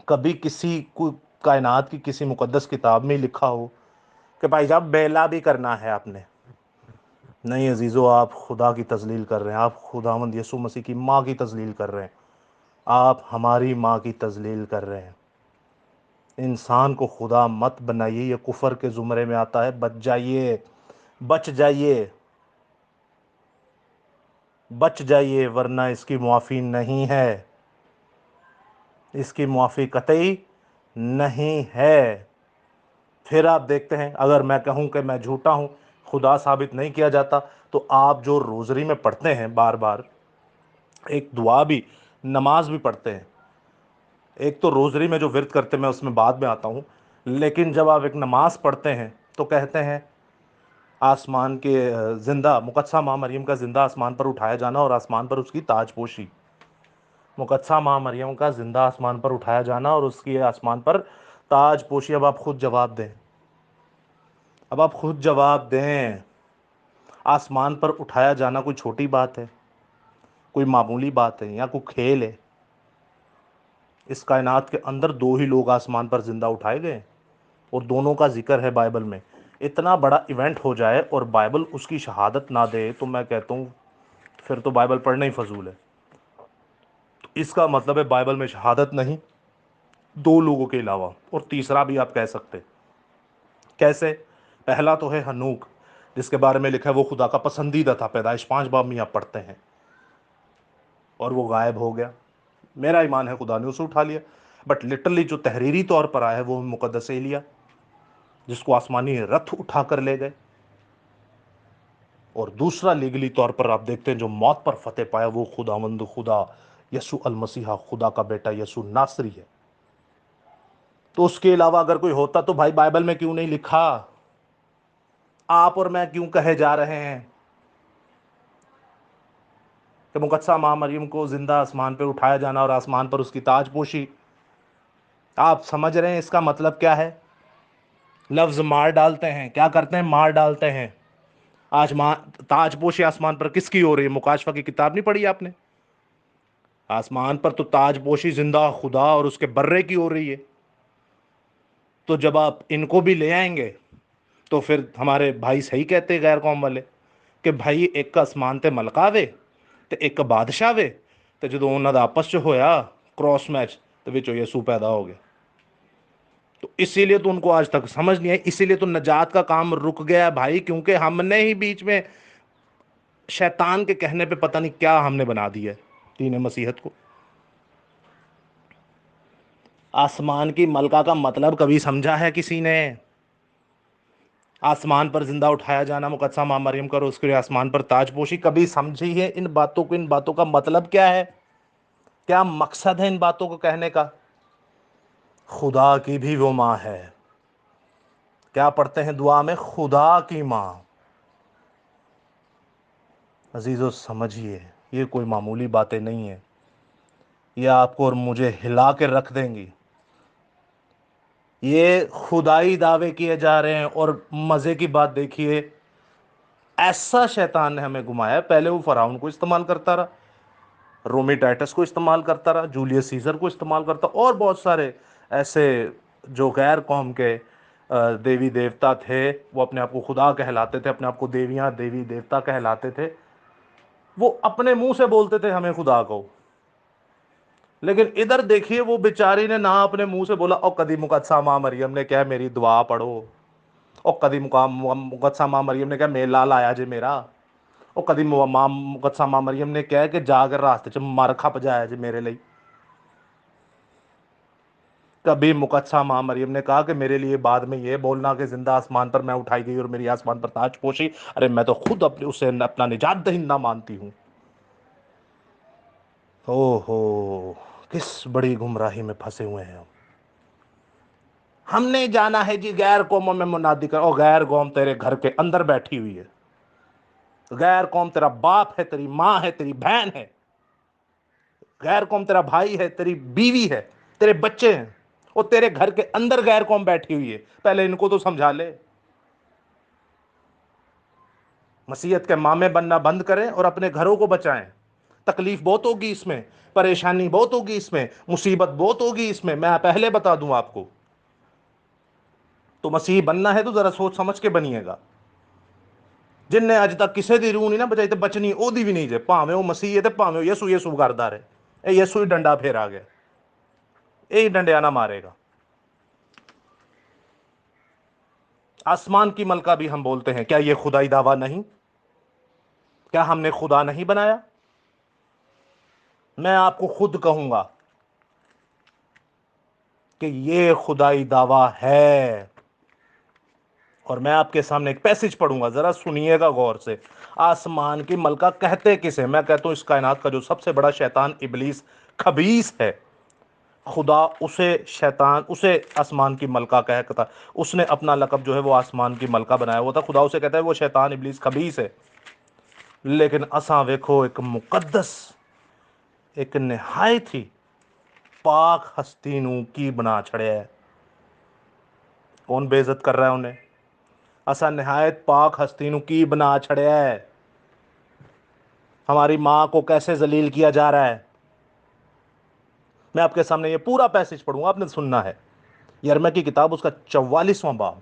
کبھی کسی کو کائنات کی کسی مقدس کتاب میں لکھا ہو کہ بھائی جب بیلا بھی کرنا ہے آپ نے. نہیں عزیزو, آپ خدا کی تذلیل کر رہے ہیں, آپ خداوند یسوع مسیح کی ماں کی تذلیل کر رہے ہیں, آپ ہماری ماں کی تذلیل کر رہے ہیں. انسان کو خدا مت بنائیے, یہ کفر کے زمرے میں آتا ہے. بچ جائیے, بچ جائیے, بچ جائیے, ورنہ اس کی معافی نہیں ہے. اس کی معافی قطعی نہیں ہے. پھر آپ دیکھتے ہیں, اگر میں کہوں کہ میں جھوٹا ہوں, خدا ثابت نہیں کیا جاتا, تو آپ جو روزری میں پڑھتے ہیں بار بار, ایک دعا بھی, نماز بھی پڑھتے ہیں, ایک تو روزری میں جو ورد کرتے ہیں میں اس میں بعد میں آتا ہوں, لیکن جب آپ ایک نماز پڑھتے ہیں تو کہتے ہیں آسمان کے زندہ مقدسہ ماں مریم کا زندہ آسمان پر اٹھایا جانا اور آسمان پر اس کی تاج پوشی. مقدسہ ماں مریم کا زندہ آسمان پر اٹھایا جانا اور اس کی آسمان پر تاج پوشی. اب آپ خود جواب دیں, اب آپ خود جواب دیں. آسمان پر اٹھایا جانا کوئی چھوٹی بات ہے, کوئی معمولی بات ہے, یا کوئی کھیل ہے؟ اس کائنات کے اندر دو ہی لوگ آسمان پر زندہ اٹھائے گئے, اور دونوں کا ذکر ہے بائبل میں. اتنا بڑا ایونٹ ہو جائے اور بائبل اس کی شہادت نہ دے, تو میں کہتا ہوں پھر تو بائبل پڑھنا ہی فضول ہے. تو اس کا مطلب ہے بائبل میں شہادت نہیں, دو لوگوں کے علاوہ. اور تیسرا بھی آپ کہہ سکتے. کیسے؟ پہلا تو ہے ہنوک, جس کے بارے میں لکھا ہے وہ خدا کا پسندیدہ تھا. پیدائش 5 باب میں آپ پڑھتے ہیں, اور وہ غائب ہو گیا. میرا ایمان ہے خدا نے اسے اٹھا لیا, بٹ لٹرلی جو تحریری طور پر آیا ہے وہ مقدس ایلیا, جس کو آسمانی رتھ اٹھا کر لے گئے. اور دوسرا لیگلی طور پر آپ دیکھتے ہیں جو موت پر فتح پایا, وہ خداوند خدا یسوع المسیح, خدا کا بیٹا یسوع ناصری ہے. تو اس کے علاوہ اگر کوئی ہوتا تو بھائی بائبل میں کیوں نہیں لکھا؟ آپ اور میں کیوں کہے جا رہے ہیں کہ مقدسہ ماں مریم کو زندہ آسمان پہ اٹھایا جانا اور آسمان پر اس کی تاج پوشی؟ آپ سمجھ رہے ہیں اس کا مطلب کیا ہے؟ لفظ مار ڈالتے ہیں, کیا کرتے ہیں؟ مار ڈالتے ہیں. آج تاج پوشی آسمان پر کس کی ہو رہی ہے؟ مکاشفہ کی کتاب نہیں پڑھی آپ نے؟ آسمان پر تو تاج پوشی زندہ خدا اور اس کے برے کی ہو رہی ہے. تو جب آپ ان کو بھی لے آئیں گے تو پھر ہمارے بھائی صحیح کہتے ہیں غیر قوم والے, کہ بھائی ایک کا اسمان تے ملکا وے تے ایک کا بادشاہ وے, تے جدوں انہاں دا آپس چ ہویا کراس میچ تے وچوں یسوع پیدا ہو گیا. تو اسی لیے تو ان کو آج تک سمجھ نہیں آئی, اسی لیے تو نجات کا کام رک گیا بھائی, کیونکہ ہم نے ہی بیچ میں شیطان کے کہنے پہ پتہ نہیں کیا ہم نے بنا دیا ہے دین مسیحت کو. آسمان کی ملکہ کا مطلب کبھی سمجھا ہے کسی نے؟ آسمان پر زندہ اٹھایا جانا مقدسہ ماں مریم کا اور اس کے آسمان پر تاج پوشی کبھی سمجھی ہے ان باتوں کو؟ ان باتوں کا مطلب کیا ہے؟ کیا مقصد ہے ان باتوں کو کہنے کا؟ خدا کی بھی وہ ماں ہے. کیا پڑھتے ہیں دعا میں؟ خدا کی ماں. عزیزو سمجھیے، یہ کوئی معمولی باتیں نہیں ہیں، یہ آپ کو اور مجھے ہلا کے رکھ دیں گی. یہ خدائی دعوے کیے جا رہے ہیں. اور مزے کی بات دیکھیے، ایسا شیطان نے ہمیں گھمایا. پہلے وہ فرعون کو استعمال کرتا رہا، رومی ٹائٹس کو استعمال کرتا رہا، جولیس سیزر کو استعمال کرتا، اور بہت سارے ایسے جو غیر قوم کے دیوی دیوتا تھے، وہ اپنے آپ کو خدا کہلاتے تھے، اپنے آپ کو دیویاں دیوی دیوتا کہلاتے تھے، وہ اپنے منہ سے بولتے تھے ہمیں خدا کو. لیکن ادھر دیکھیے، وہ بیچاری نے نہ اپنے منہ سے بولا او کدی مقدسہ ماں مریم نے کیا میری دعا پڑھو، او کدی مقدسہ ماں مریم نے کیا میلا لایا جے میرا، او کدی مقدسہ ماں مریم نے کیا کہ جا کر راستے چ مر کھپ جایا جے میرے لیے. کبھی مقدسہ ماں مریم نے کہا کہ میرے لیے بعد میں یہ بولنا کہ زندہ آسمان پر میں اٹھائی گئی اور میری آسمان پر تاج پوشی. ارے میں تو خود اپنے اسے اپنا نجات دہندہ مانتی ہوں. او ہو، کس بڑی گمراہی میں پھنسے ہوئے ہیں ہم نے جانا ہے جی غیر قوموں میں منادی کر. او غیر قوم تیرے گھر کے اندر بیٹھی ہوئی ہے. غیر قوم تیرا باپ ہے، تیری ماں ہے، تیری بہن ہے. غیر قوم تیرا بھائی ہے، تیری بیوی ہے، تیرے بچے ہیں. اور تیرے گھر کے اندر غیر قوم بیٹھی ہوئی ہے. پہلے ان کو تو سمجھا لے. مسیحیت کے مامے بننا بند کریں اور اپنے گھروں کو بچائیں. تکلیف بہت ہوگی اس میں، پریشانی بہت ہوگی اس میں، مصیبت بہت ہوگی اس میں. میں پہلے بتا دوں آپ کو، تو مسیحی بننا ہے تو ذرا سوچ سمجھ کے بنیے گا. جن نے اج تک کسی دی روح نہیں نہ بچائی تے بچنی او دی بھی نہیں جے. پاویں او مسیح ہے تے پاویں او یسوع گردار ہے. اے یسوع ہی ڈنڈا پھیر آ گیا، اے ہی ڈنڈیا نہ مارے گا. آسمان کی ملکہ بھی ہم بولتے ہیں، کیا یہ خدائی دعویٰ نہیں؟ کیا ہم نے خدا نہیں بنایا؟ میں آپ کو خود کہوں گا کہ یہ خدائی دعویٰ ہے. اور میں آپ کے سامنے ایک پیسج پڑھوں گا، ذرا سنیے گا غور سے. آسمان کی ملکہ کہتے کسے؟ میں کہتا ہوں اس کائنات کا جو سب سے بڑا شیطان ابلیس خبیث ہے، خدا اسے شیطان اسے آسمان کی ملکہ کہتا. اس نے اپنا لقب جو ہے وہ آسمان کی ملکہ بنایا ہوا تھا. خدا اسے کہتا ہے وہ شیطان ابلیس خبیث ہے. لیکن اساں ویکھو ایک مقدس، ایک نہایت ہی پاک ہستی نو کی بنا چھڑیا ہے. کون بے عزت کر رہا ہے انہیں؟ اسا نہایت پاک ہستی نو کی بنا چھڑیا ہے. ہماری ماں کو کیسے ذلیل کیا جا رہا ہے. میں آپ کے سامنے یہ پورا پیسج پڑھوں گا، آپ نے سننا ہے. یرمیہ کی کتاب اس کا 44واں باب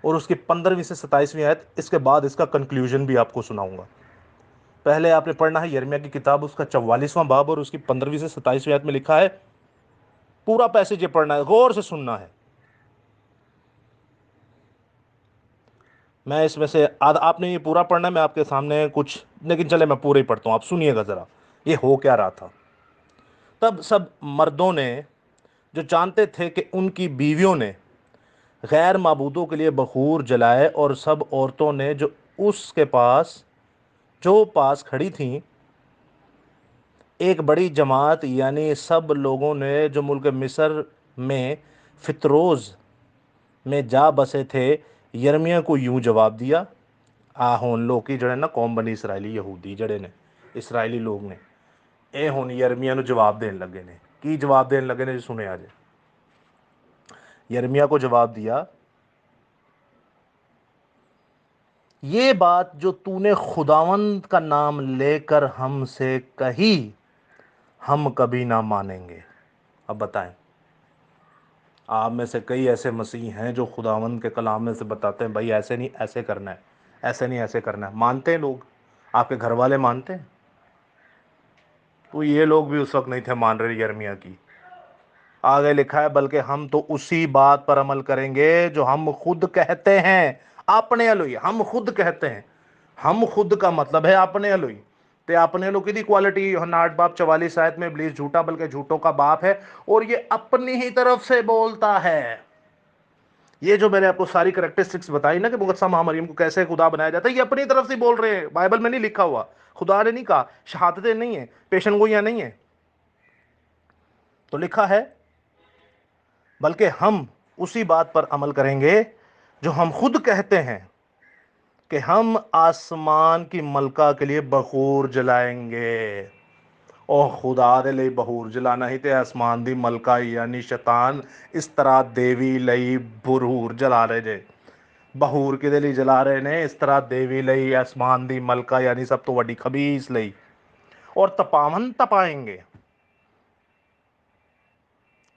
اور اس کی 15ویں سے 27ویں آیت. اس کے بعد اس کا کنکلوژن بھی آپ کو سناؤں گا. پہلے آپ نے پڑھنا ہے یرمیہ کی کتاب اس کا 44واں باب اور اس کی 15ویں سے 27ویں آیت میں لکھا ہے. پورا پیسج یہ پڑھنا ہے، غور سے سننا ہے. میں اس میں سے آپ نے یہ پورا پڑھنا ہے. میں آپ کے سامنے کچھ، لیکن چلے میں پورا ہی پڑھتا ہوں، آپ سنیے گا ذرا یہ ہو کیا رہا تھا. تب سب مردوں نے جو جانتے تھے کہ ان کی بیویوں نے غیر معبودوں کے لیے بخور جلائے، اور سب عورتوں نے جو اس کے پاس کھڑی تھیں، ایک بڑی جماعت یعنی سب لوگوں نے جو ملک مصر میں فتروز میں جا بسے تھے، یرمیہ کو یوں جواب دیا. ہون لوگ کی جڑے نا قوم بنی اسرائیلی یہودی جڑے نے اسرائیلی لوگ نے، اے ہن یرمیہ نو جواب دین لگے نے. کی جواب دین لگے نے جی سنے آج. یرمیہ کو جواب دیا، یہ بات جو تو نے خداوند کا نام لے کر ہم سے کہی ہم کبھی نہ مانیں گے. اب بتائیں، آپ میں سے کئی ایسے مسیح ہیں جو خداوند کے کلام میں سے بتاتے ہیں بھائی ایسے نہیں ایسے کرنا ہے، ایسے نہیں ایسے کرنا ہے. مانتے ہیں لوگ، آپ کے گھر والے مانتے ہیں. تو یہ لوگ بھی اس وقت نہیں تھے مان رہے یرمیہ کی. آگے لکھا ہے بلکہ ہم تو اسی بات پر عمل کریں گے جو ہم خود کہتے ہیں. اپنے الوئی ہم خود کہتے ہیں. ہم خود کا مطلب ہے اپنے الوئی. تے اپنے لوگ کی کوالٹی 8 باب 44 آیت میں ابلیس جھوٹا بلکہ جھوٹوں کا باپ ہے اور یہ اپنی ہی طرف سے بولتا ہے. یہ جو میں نے آپ کو ساری کریکٹرسٹکس بتائی نا کہ مقدسہ ماں مریم کو کیسے خدا بنایا جاتا ہے، یہ اپنی طرف سے بول رہے ہیں. بائبل میں نہیں لکھا ہوا، خدا نے نہیں کہا، شہادتیں نہیں ہیں، پیشن گوئیاں نہیں ہیں. تو لکھا ہے بلکہ ہم اسی بات پر عمل کریں گے جو ہم خود کہتے ہیں کہ ہم آسمان کی ملکہ کے لیے بخور جلائیں گے۔ او خدا دے لئی بخور جلانا ہی تے آسمان دی ملکہ یعنی شیطان اس طرح دیوی لئی بخور جلا رہے جے۔ بخور کدے لئی جلا رہے نے؟ اس طرح دیوی لئی، آسمان دی ملکہ یعنی سب تو وڈی خبیث لئی، اور تپاون تپائیں گے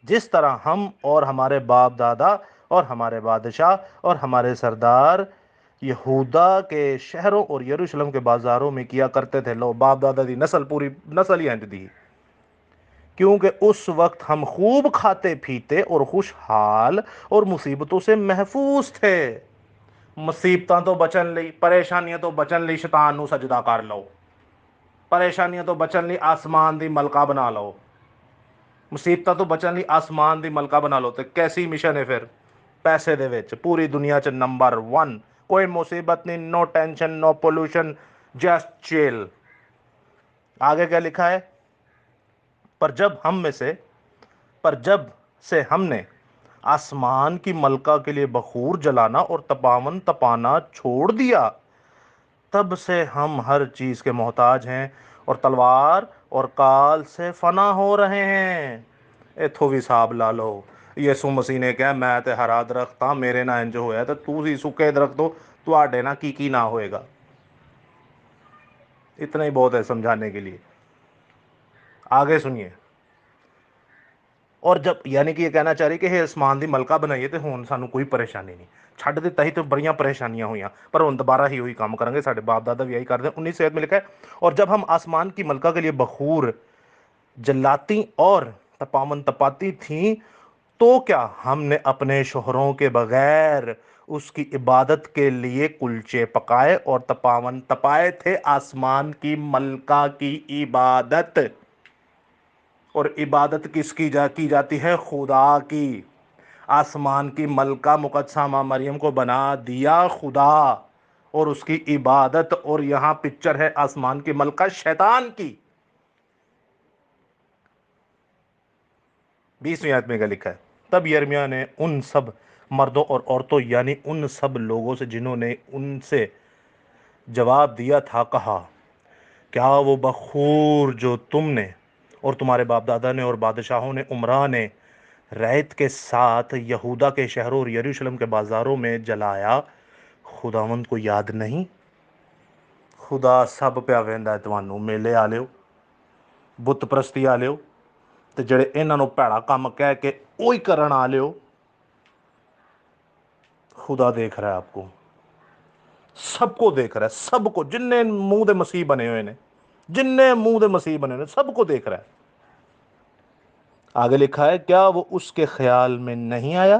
جس طرح ہم اور ہمارے باپ دادا اور ہمارے بادشاہ اور ہمارے سردار یہودا کے شہروں اور یروشلم کے بازاروں میں کیا کرتے تھے۔ لو، باپ دادا دی نسل، پوری نسل ہی دی، کیونکہ اس وقت ہم خوب کھاتے پیتے اور خوشحال اور مصیبتوں سے محفوظ تھے۔ مصیبتاں تو بچن لئی، پریشانیاں تو بچن لئی شیطان نو سجدہ کر لو، پریشانیاں تو بچن لئی آسمان دی ملکہ بنا لو، مصیبتاں تو بچن لئی آسمان دی ملکہ بنا لو۔ تے کیسی مشن ہے پھر؟ پیسے دے وچ پوری دنیا چ نمبر 1، کوئی مصیبت نہیں، نو ٹینشن، نو پولوشن، جسٹ چل۔ آگے کیا لکھا ہے؟ پر جب سے ہم نے آسمان کی ملکہ کے لیے بخور جلانا اور تپاون تپانا چھوڑ دیا، تب سے ہم ہر چیز کے محتاج ہیں اور تلوار اور کال سے فنا ہو رہے ہیں۔ ایتھوں بھی حساب لا لو۔ یسوع مسیح نے کہا میں تے ہرا درخت ہاں، میرے نہ انج ہویا تے تسی سکے درخت ہو، تواڈے نہ کی نہ ہوئے گا۔ اتنا ہی بہت ہے سمجھانے کے لیے۔ آگے سنیے۔ اور جب یعنی کہ یہ کہنا چاہ رہی کہ یہ آسمان دی ملکہ بنائیے تے ہن سانو کوئی پریشانی نہیں، چھڈ دتا ہی تو بڑیاں پریشانیاں ہوئیاں، پر ہن دوبارہ ہی وہی کام کریں گے، ساڈے باپ دادا بھی یہی کرتے ہیں۔ 19 میں لکھا ہے، اور جب ہم آسمان کی ملکہ کے لیے بخور جلاتی اور تپاون تپاتی تھیں تو کیا ہم نے اپنے شوہروں کے بغیر اس کی عبادت کے لیے کلچے پکائے اور تپاون تپائے تھے؟ آسمان کی ملکہ کی عبادت، اور عبادت کس کی جاتی ہے؟ خدا کی۔ آسمان کی ملکہ مقدسہ ماں مریم کو بنا دیا خدا، اور اس کی عبادت، اور یہاں پکچر ہے آسمان کی ملکہ شیطان کی۔ 20ویں آیت میں کیا لکھا ہے؟ تب یرمیاہ نے ان سب مردوں اور عورتوں یعنی ان سب لوگوں سے جنہوں نے ان سے جواب دیا تھا کہا، کیا وہ بخور جو تم نے اور تمہارے باپ دادا نے اور بادشاہوں نے عمرہ نے ریت کے ساتھ یہودا کے شہروں اور یروشلم کے بازاروں میں جلایا، خداوند کو یاد نہیں؟ خدا سب پہ ویندا ہے تانوں، میلے آلیو، بت پرستی آلیو، تے جڑے انہاں نوں بھڑا کام کہہ کے اوہی کرن آلیو، خدا دیکھ رہا ہے آپ کو، سب کو دیکھ رہا ہے، سب کو، جننے منہ دے مسیح بنے ہوئے نے، جننے منہ دے مسیح بنے ہوئے نے، سب کو دیکھ رہا ہے۔ آگے لکھا ہے، کیا وہ اس کے خیال میں نہیں آیا؟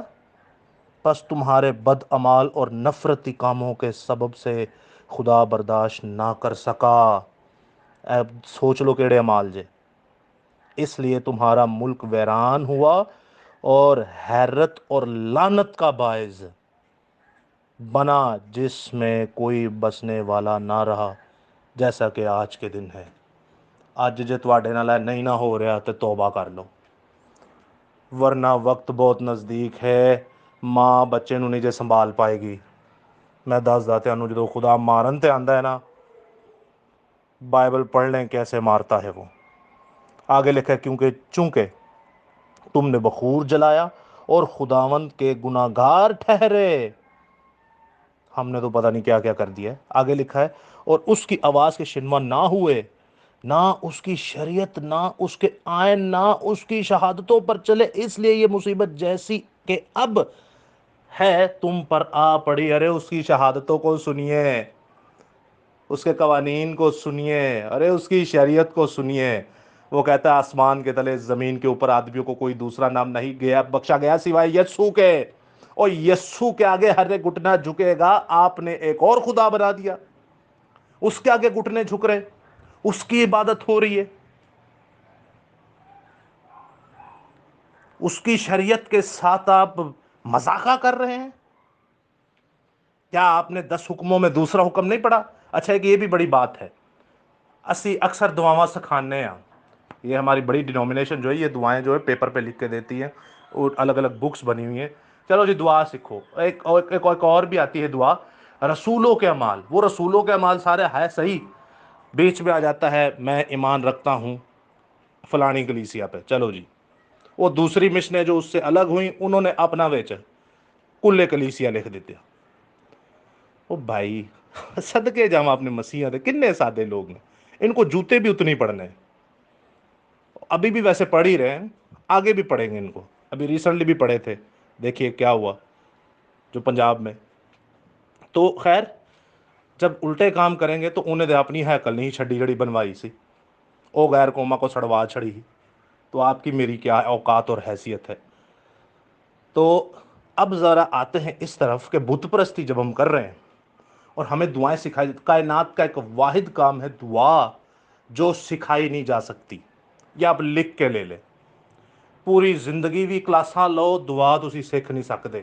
پس تمہارے بد اعمال اور نفرتی کاموں کے سبب سے خدا برداشت نہ کر سکا۔ اب سوچ لو کیڑے اعمال جے، اس لیے تمہارا ملک ویران ہوا اور حیرت اور لعنت کا باعث بنا، جس میں کوئی بسنے والا نہ رہا، جیسا کہ آج کے دن ہے۔ اج جے تواڈے نال نہیں نہ ہو رہا تے توبہ کر لو، ورنہ وقت بہت نزدیک ہے۔ ماں بچے نو نہیں جے سنبھال پائے گی۔ میں دسدا تانوں، جدوں خدا مارن تے آندا ہے نا، بائبل پڑھ لیں کیسے مارتا ہے وہ۔ آگے لکھا ہے، چونکہ تم نے بخور جلایا اور خداوند کے گناہگار ٹھہرے۔ ہم نے تو پتہ نہیں کیا کیا کر دیا ہے۔ آگے لکھا ہے، اور اس کی آواز کے شنوا نہ ہوئے، نہ اس کی شریعت، نہ اس کے آئین، نہ اس کی شہادتوں پر چلے، اس لیے یہ مصیبت جیسی کہ اب ہے تم پر آ پڑی۔ ارے اس کی شہادتوں کو سنیے، اس کے قوانین کو سنیے، ارے اس کی شریعت کو سنیے۔ وہ کہتا ہے آسمان کے تلے زمین کے اوپر آدمیوں کو کوئی دوسرا نام نہیں گیا بخشا گیا سوائے یسوع کے، اور یسوع کے آگے ہر ایک گھٹنا جھکے گا۔ آپ نے ایک اور خدا بنا دیا، اس کے آگے گھٹنے جھک رہے، اس کی عبادت ہو رہی ہے، اس کی شریعت کے ساتھ آپ مذاقہ کر رہے ہیں۔ کیا آپ نے 10 حکموں میں دوسرا حکم نہیں پڑھا؟ اچھا، ایک یہ بھی بڑی بات ہے، اسی اکثر دعاواں سکھانے ہیں، یہ ہماری بڑی ڈینومینیشن جو ہے یہ دعائیں جو ہے پیپر پہ لکھ کے دیتی ہے، اور الگ الگ بکس بنی ہوئی ہیں. چلو جی دعا سیکھو. ایک اور بھی آتی ہے دعا، رسولوں کے اعمال. وہ رسولوں کے اعمال سارے ہے صحیح، بیچ میں آ جاتا ہے میں ایمان رکھتا ہوں فلانی کلیسیا پہ. چلو جی، وہ دوسری مشنیں جو اس سے الگ ہوئیں انہوں نے اپنا ویچ کلے کلیسیا لکھ دیتے. او بھائی صدقے جاواں اپنے مسیح دے، کنے سادے لوگ ہیں، ان کو جوتے بھی اتنے ہی پڑھنے ہیں. ابھی بھی ویسے پڑھ ہی رہے ہیں، آگے بھی پڑھیں گے ان کو. ابھی ریسنٹلی بھی پڑھے تھے، دیکھیے کیا ہوا جو پنجاب میں. تو خیر جب الٹے کام کریں گے تو انہیں دے اپنی ہیکل نہیں چھڈی جڑی بنوائی سی، او غیر قوما کو سڑوا چھڑی. تو آپ کی میری کیا اوقات اور حیثیت ہے. تو اب ذرا آتے ہیں اس طرف کہ بت پرستی جب ہم کر رہے ہیں اور ہمیں دعائیں سکھائی، کائنات کا ایک واحد کام ہے دعا جو سکھائی نہیں جا سکتی. یہ آپ لکھ کے لے لیں، پوری زندگی بھی کلاساں لو، دعا تسی سیکھ نہیں سکتے.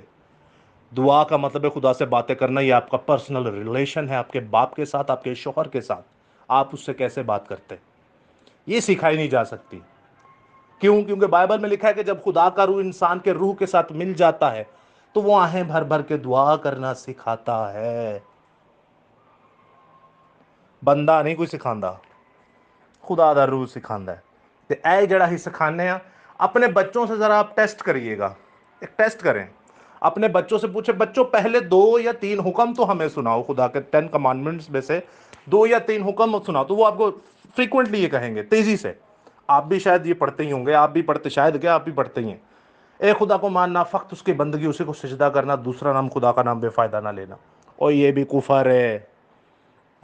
دعا کا مطلب ہے خدا سے باتیں کرنا. یہ آپ کا پرسنل ریلیشن ہے آپ کے باپ کے ساتھ، آپ کے شوہر کے ساتھ. آپ اس سے کیسے بات کرتے، یہ سکھائی نہیں جا سکتی. کیوں؟ کیونکہ بائبل میں لکھا ہے کہ جب خدا کا روح انسان کے روح کے ساتھ مل جاتا ہے تو وہ آہیں بھر بھر کے دعا کرنا سکھاتا ہے. بندہ نہیں کوئی سکھاندا، خدا دا روح سکھاندا ہے. تے اے جڑا ہی سکھانے ہیں اپنے بچوں سے ذرا آپ ٹیسٹ کریے گا. ایک ٹیسٹ کریں، اپنے بچوں سے پوچھیں بچوں پہلے 2 یا 3 حکم تو ہمیں سناؤ، خدا کے 10 کمانڈمنٹس میں سے 2 یا 3 حکم سناؤ. تو وہ آپ کو فریکوینٹلی یہ کہیں گے تیزی سے. آپ بھی شاید یہ پڑھتے ہی ہوں گے، آپ بھی پڑھتے، شاید کیا آپ بھی پڑھتے ہی ہیں. اے خدا کو ماننا، فقط اس کی بندگی، اسی کو سجدہ کرنا، دوسرا نام خدا کا نام بے فائدہ نہ لینا. اور یہ بھی کفر ہے،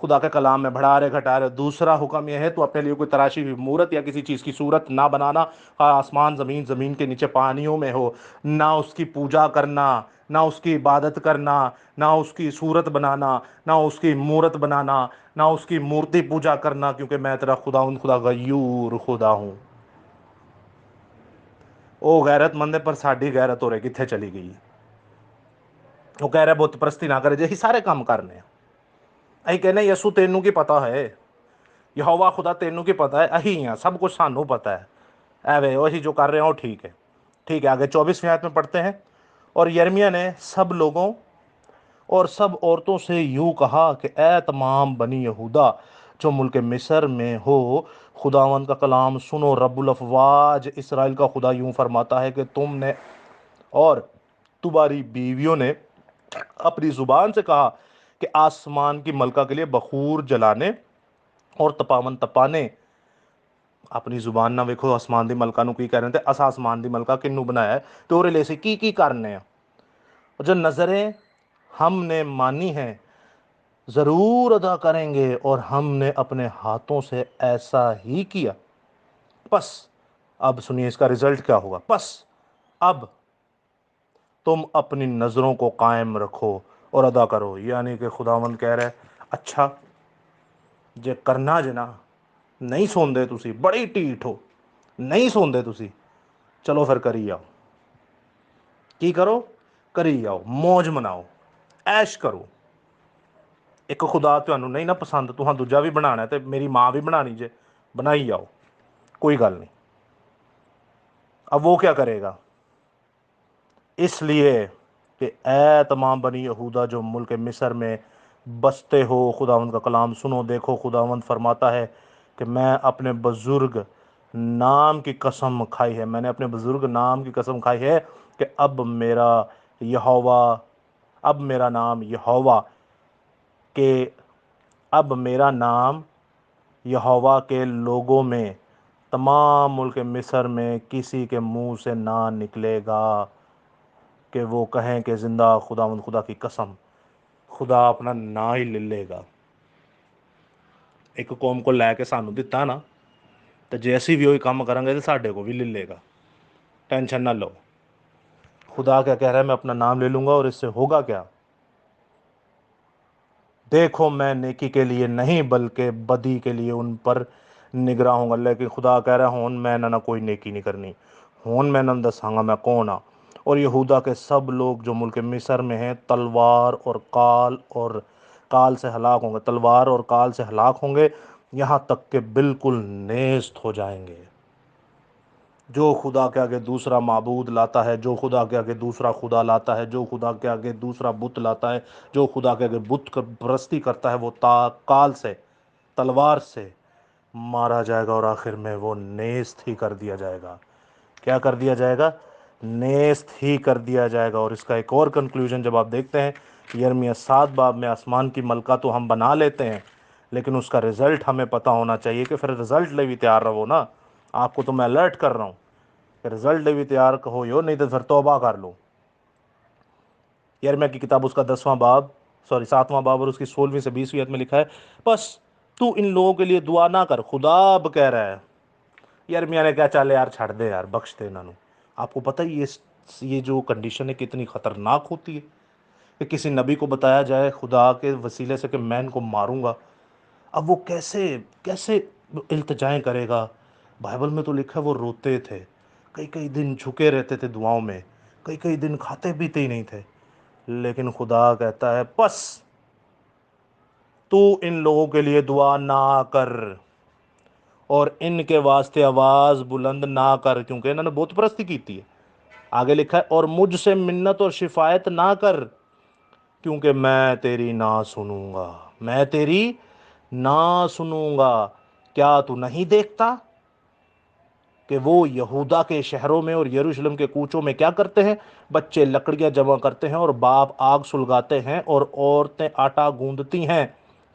خدا کے کلام میں بڑھا رہے گھٹا رہے. دوسرا حکم یہ ہے تو اپنے لیے کوئی تراشی ہوئی مورت یا کسی چیز کی صورت نہ بنانا، آسمان زمین، زمین کے نیچے پانیوں میں ہو، نہ اس کی پوجا کرنا، نہ اس کی عبادت کرنا، نہ اس کی صورت بنانا، نہ اس کی مورت بنانا، نہ اس کی مورتی پوجا کرنا، کیونکہ میں تیرا خدا ہوں، خدا غیور خدا ہوں. او غیرت مند ہے پر ساڈی غیرت ہو رہی کتنے چلی گئی. وہ کہہ رہے بت پرستی نہ کرے، جی سارے کام کرنے ہیں. ائی کہنے یسو تینوں کی پتہ ہے، یہوہ خدا تینوں کی پتہ ہے، اہی ہیں سب کچھ سانوں پتہ ہے. اے وے وہی جو کر رہے ہیں وہ ٹھیک ہے. ٹھیک ہے، آگے 24ویں آیت میں پڑھتے ہیں. اور یرمیہ نے سب لوگوں اور سب عورتوں سے یوں کہا کہ اے تمام بنی یہودا جو ملک مصر میں ہو، خداوند کا کلام سنو. رب الافواج اسرائیل کا خدا یوں فرماتا ہے کہ تم نے اور تمہاری بیویوں نے اپنی زبان سے کہا کہ آسمان کی ملکہ کے لیے بخور جلانے اور تپاون تپانے. اپنی زبان نہ ویکھو آسمان دی ملکہ نو کی کہہ رہے تھے، اسا آسمان دی ملکہ کنوں بنایا ہے تو اور لے سے کی کرنے ہیں. اور جو نظریں ہم نے مانی ہیں ضرور ادا کریں گے، اور ہم نے اپنے ہاتھوں سے ایسا ہی کیا. پس اب سنیے اس کا رزلٹ کیا ہوگا. پس اب تم اپنی نظروں کو قائم رکھو اور ادا کرو. یعنی کہ خداوند کہہ رہے اچھا جے کرنا جنا نہیں سوندے تسی، بڑی ٹھیٹ ہو، نہیں سوندے تسی، چلو پھر کری آؤ. کی کرو؟ کری آؤ، موج مناؤ، ایش کرو. ایک خدا تمہیں نہیں نہ پسند، تہاں دوجا بھی بنانا ہے تے میری ماں بھی بنانی جے، بنائی آؤ، کوئی گل نہیں. اب وہ کیا کرے گا؟ اس لیے کہ اے تمام بنی یہودا جو ملک مصر میں بستے ہو، خداوند کا کلام سنو. دیکھو خداوند فرماتا ہے کہ میں اپنے بزرگ نام کی قسم کھائی ہے، میں نے اپنے بزرگ نام کی قسم کھائی ہے کہ اب میرا نام یہوہ کہ اب میرا نام یہوہ کے لوگوں میں تمام ملک مصر میں کسی کے منہ سے نہ نکلے گا کہ وہ کہیں کہ زندہ خداوند خدا کی قسم. خدا اپنا نا ہی لے لے گا. ایک قوم کو لے کے سانوں دتا نا، تو جیسی بھی وہی کام کریں گے تو ساڈے کو بھی لے لے گا. ٹینشن نہ لو. خدا کیا کہہ رہا ہے؟ میں اپنا نام لے لوں گا اور اس سے ہوگا کیا؟ دیکھو میں نیکی کے لیے نہیں بلکہ بدی کے لیے ان پر نگراں ہوں گا. لیکن خدا کہہ رہا ہے ہون میں نہ کوئی نیکی نہیں کرنی، ہون میں نہ دساں گا میں کون ہاں. اور یہودا کے سب لوگ جو ملک مصر میں ہیں تلوار اور کال سے ہلاک ہوں گے. تلوار اور کال سے ہلاک ہوں گے، یہاں تک کہ بالکل نیست ہو جائیں گے. جو خدا کے آگے دوسرا معبود لاتا ہے، جو خدا کے آگے دوسرا خدا لاتا ہے، جو خدا کے آگے دوسرا بت لاتا ہے، جو خدا کے آگے بت پرستی کرتا ہے، وہ کال سے، تلوار سے مارا جائے گا، اور آخر میں وہ نیست ہی کر دیا جائے گا۔ کیا کر دیا جائے گا؟ نیست ہی کر دیا جائے گا۔ اور اس کا ایک اور کنکلوژن جب آپ دیکھتے ہیں یرمیہ 7 باب میں، آسمان کی ملکہ تو ہم بنا لیتے ہیں، لیکن اس کا رزلٹ ہمیں پتہ ہونا چاہیے، کہ پھر رزلٹ لے بھی تیار رہو نا۔ آپ کو تو میں الرٹ کر رہا ہوں کہ رزلٹ لے بھی تیار ہو یو، نہیں تو پھر توبہ کر لو۔ یرمیہ کی کتاب اس کا 10واں باب، 7واں باب اور اس کی 16ویں سے 20ویں آیت میں لکھا ہے، بس تو ان لوگوں کے لیے دعا نہ کر۔ خدا اب کہہ رہا ہے، یرمیہ نے کہا چل یار چھڑ دے یار، بخش دے انہوں نے۔ آپ کو پتہ ہے یہ جو کنڈیشن ہے کتنی خطرناک ہوتی ہے، کہ کسی نبی کو بتایا جائے خدا کے وسیلے سے کہ میں ان کو ماروں گا، اب وہ کیسے کیسے التجائیں کرے گا۔ بائبل میں تو لکھا ہے وہ روتے تھے، کئی کئی دن جھکے رہتے تھے دعاؤں میں، کئی کئی دن کھاتے پیتے ہی نہیں تھے، لیکن خدا کہتا ہے بس تو ان لوگوں کے لیے دعا نہ کر، اور ان کے واسطے آواز بلند نہ کر، کیونکہ انہوں نے بت پرستی کی تھی۔ آگے لکھا ہے، اور مجھ سے منت اور شفایت نہ کر، کیونکہ میں تیری نہ سنوں گا، میں تیری نہ سنوں گا۔ کیا تو نہیں دیکھتا کہ وہ یہودا کے شہروں میں اور یروشلم کے کوچوں میں کیا کرتے ہیں؟ بچے لکڑیاں جمع کرتے ہیں اور باپ آگ سلگاتے ہیں اور عورتیں آٹا گوندتی ہیں،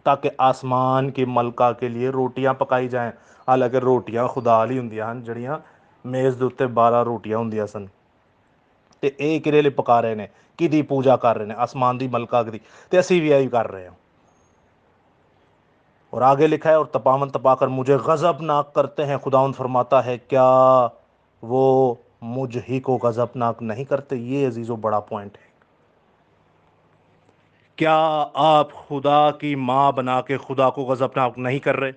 تاکہ آسمان کی ملکہ کے لیے روٹیاں پکائی جائیں۔ حالانکہ روٹیاں خدا لی ہوندیاں ہن، جڑیاں میز دے اوتے 12 روٹیاں ہوندیاں سن، تے ایک لیے پکا رہے نے، کدی پوجا کر رہے ہیں؟ آسمان دی ملکہ دی۔ تے اسی بھی یہی کر رہے ہیں۔ اور آگے لکھا ہے، اور تپاون تپا کر مجھے غضب ناک کرتے ہیں۔ خداوند فرماتا ہے، کیا وہ مجھ ہی کو غضب ناک نہیں کرتے؟ یہ عزیزو بڑا پوائنٹ ہے۔ کیا آپ خدا کی ماں بنا کے خدا کو غضب ناک نہیں کر رہے؟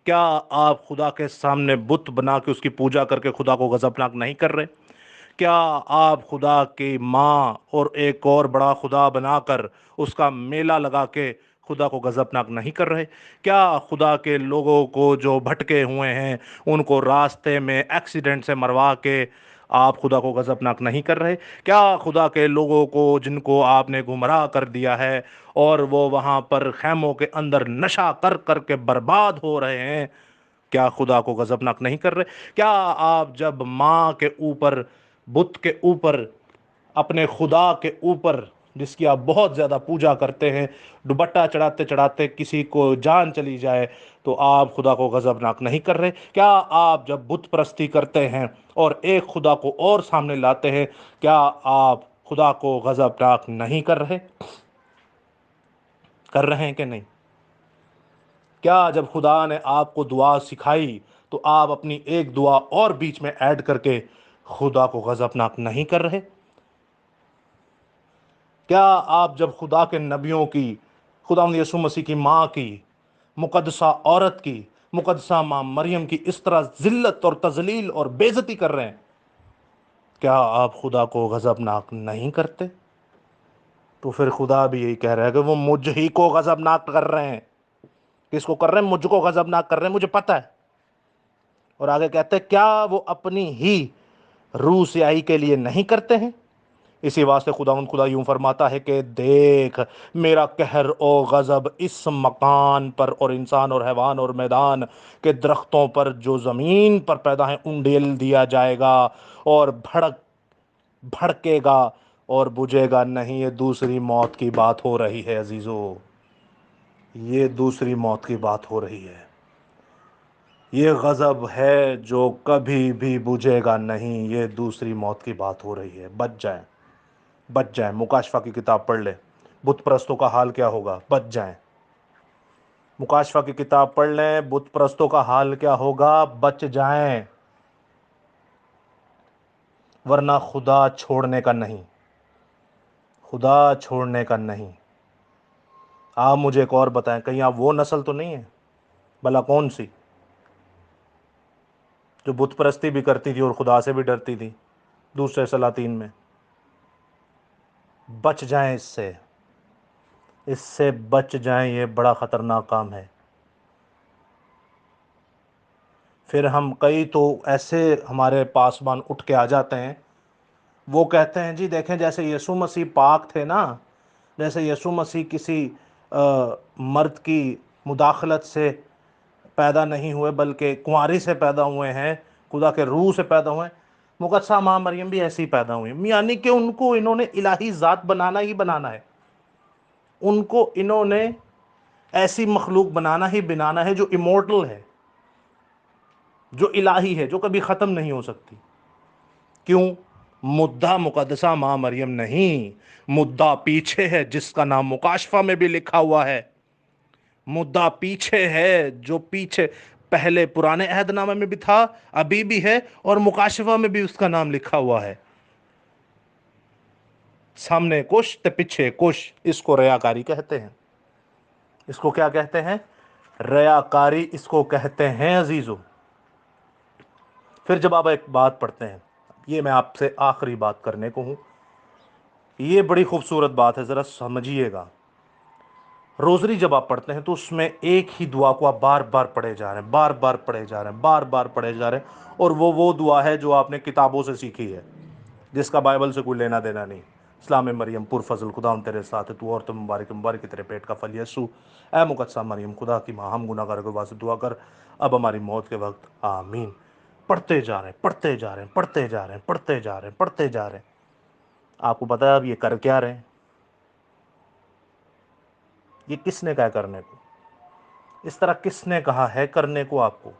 کیا آپ خدا کے سامنے بت بنا کے اس کی پوجا کر کے خدا کو غضب ناک نہیں کر رہے؟ کیا آپ خدا کی ماں اور ایک اور بڑا خدا بنا کر اس کا میلہ لگا کے خدا کو غضب ناک نہیں کر رہے؟ کیا خدا کے لوگوں کو جو بھٹکے ہوئے ہیں ان کو راستے میں ایکسیڈنٹ سے مروا کے آپ خدا کو غضب ناک نہیں کر رہے؟ کیا خدا کے لوگوں کو جن کو آپ نے گمراہ کر دیا ہے اور وہ وہاں پر خیموں کے اندر نشہ کر کر کے برباد ہو رہے ہیں، کیا خدا کو غضبناک نہیں کر رہے؟ کیا آپ جب ماں کے اوپر، بت کے اوپر، اپنے خدا کے اوپر جس کی آپ بہت زیادہ پوجا کرتے ہیں، دوپٹہ چڑھاتے چڑھاتے کسی کو جان چلی جائے تو آپ خدا کو غضبناک نہیں کر رہے؟ کیا آپ جب بت پرستی کرتے ہیں اور ایک خدا کو اور سامنے لاتے ہیں، کیا آپ خدا کو غضبناک نہیں کر رہے؟ کر رہے ہیں کہ نہیں؟ کیا جب خدا نے آپ کو دعا سکھائی تو آپ اپنی ایک دعا اور بیچ میں ایڈ کر کے خدا کو غضبناک نہیں کر رہے؟ کیا آپ جب خدا کے نبیوں کی، خدا یسوع مسیح کی ماں کی، مقدسہ عورت کی، مقدسہ ماں مریم کی اس طرح ذلت اور تذلیل اور بے عزتی کر رہے ہیں، کیا آپ خدا کو غضبناک نہیں کرتے؟ تو پھر خدا بھی یہی کہہ رہا ہے کہ وہ مجھ ہی کو غضبناک کر رہے ہیں۔ کس کو کر رہے ہیں؟ مجھ کو غضبناک کر رہے ہیں، مجھے پتہ ہے۔ اور آگے کہتے ہیں، کیا وہ اپنی ہی روح سیاہی کے لیے نہیں کرتے ہیں؟ اسی واسطے خدا یوں فرماتا ہے کہ دیکھ، میرا قہر و غضب اس مکان پر اور انسان اور حیوان اور میدان کے درختوں پر جو زمین پر پیدا ہیں انڈیل دیا جائے گا، اور بھڑکے گا اور بجھے گا نہیں۔ یہ دوسری موت کی بات ہو رہی ہے عزیزو، یہ دوسری موت کی بات ہو رہی ہے۔ یہ غضب ہے جو کبھی بھی بجھے گا نہیں، یہ دوسری موت کی بات ہو رہی ہے۔ بچ جائیں، بچ جائیں۔ مکاشفہ کی کتاب پڑھ لیں، بت پرستوں کا حال کیا ہوگا، بچ جائیں۔ مکاشفہ کی کتاب پڑھ لیں، بت پرستوں کا حال کیا ہوگا، بچ جائیں، ورنہ خدا چھوڑنے کا نہیں، خدا چھوڑنے کا نہیں۔ آپ مجھے ایک اور بتائیں، کہیں آپ وہ نسل تو نہیں ہیں؟ بھلا کون سی؟ جو بت پرستی بھی کرتی تھی اور خدا سے بھی ڈرتی تھی، دوسرے سلاطین میں۔ بچ جائیں اس سے، اس سے بچ جائیں، یہ بڑا خطرناک کام ہے۔ پھر ہم کئی تو ایسے ہمارے پاسبان اٹھ کے آ جاتے ہیں، وہ کہتے ہیں جی دیکھیں جیسے یسوع مسیح پاک تھے نا، جیسے یسوع مسیح کسی مرد کی مداخلت سے پیدا نہیں ہوئے بلکہ کنواری سے پیدا ہوئے ہیں، خدا کے روح سے پیدا ہوئے ہیں، مقدسہ ماں مریم بھی ایسی ہی پیدا ہوئی ہیں، یعنی کہ ان کو انہوں نے الہی ذات بنانا ہی بنانا ہے، ان کو انہوں نے ایسی مخلوق بنانا ہی بنانا ہے جو ایمورٹل ہے، جو الہی ہے، جو کبھی ختم نہیں ہو سکتی۔ کیوں؟ مدعا مقدسہ ماں مریم نہیں، مدعا پیچھے ہے جس کا نام مکاشفہ میں بھی لکھا ہوا ہے، مدعا پیچھے ہے جو پیچھے پہلے پرانے عہد نامے میں بھی تھا، ابھی بھی ہے، اور مکاشفہ میں بھی اس کا نام لکھا ہوا ہے۔ سامنے کش تے پیچھے کش، اس کو ریاکاری کہتے ہیں۔ اس کو کیا کہتے ہیں؟ ریاکاری اس کو کہتے ہیں عزیزو۔ پھر جب آپ ایک بات پڑھتے ہیں، یہ میں آپ سے آخری بات کرنے کو ہوں، یہ بڑی خوبصورت بات ہے، ذرا سمجھیے گا۔ روزری جب آپ پڑھتے ہیں تو اس میں ایک ہی دعا کو آپ بار بار پڑھے جا رہے ہیں، بار بار پڑھے جا رہے ہیں، بار بار پڑھے جا رہے ہیں، اور وہ دعا ہے جو آپ نے کتابوں سے سیکھی ہے، جس کا بائبل سے کوئی لینا دینا نہیں۔ اسلام مریم پر فضل، خدا ہم تیرے ساتھ ہے، تو اور تو مبارک مبارک تیرے پیٹ کا پھل یسوع، اے مقدسہ مریم خدا کی ماں، ہم گناہ گار کے واسطے دعا کر، اب ہماری موت کے وقت، آمین۔ پڑھتے جا رہے ہیں، پڑھتے جا رہے ہیں، پڑھتے جا رہے ہیں، پڑھتے جا رہے ہیں، پڑھتے جا رہے ہیں۔ آپ کو پتا ہے اب یہ کر کیا رہے ہیں؟ یہ کس نے کہا کرنے کو؟ اس طرح کس نے کہا ہے کرنے کو آپ کو؟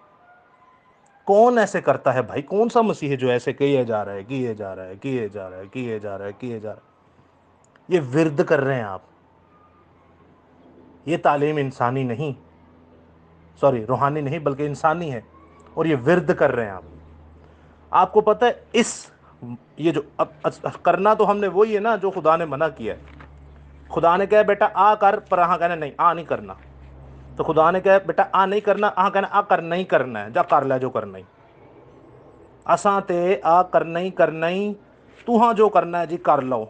کون ایسے کرتا ہے بھائی؟ کون سا مسیح ہے جو ایسے کیے جا رہا ہے، کیے جا رہا ہے، کیے جا رہا ہے، کیے جا رہا ہے، کیے جا رہا ہے؟ یہ ورد کر رہے ہیں آپ، یہ تعلیم انسانی نہیں، سوری روحانی نہیں بلکہ انسانی ہے، اور یہ ورد کر رہے ہیں آپ۔ آپ کو پتہ ہے یہ جو کرنا تو ہم نے وہی ہے نا جو خدا نے منع کیا ہے۔ خدا نے کہا بیٹا آ کر، پر آہاں کہنا نہیں، آ نہیں کرنا۔ تو خدا نے کہا بیٹا آ نہیں کرنا، آہاں کہنا آ کرنا ہی کرنا ہے، جا کر لے جو کرنا ہی۔ اساں تے آ کرنا ہی کرنا ہی، تو ہاں جو کرنا ہے جی کر لو۔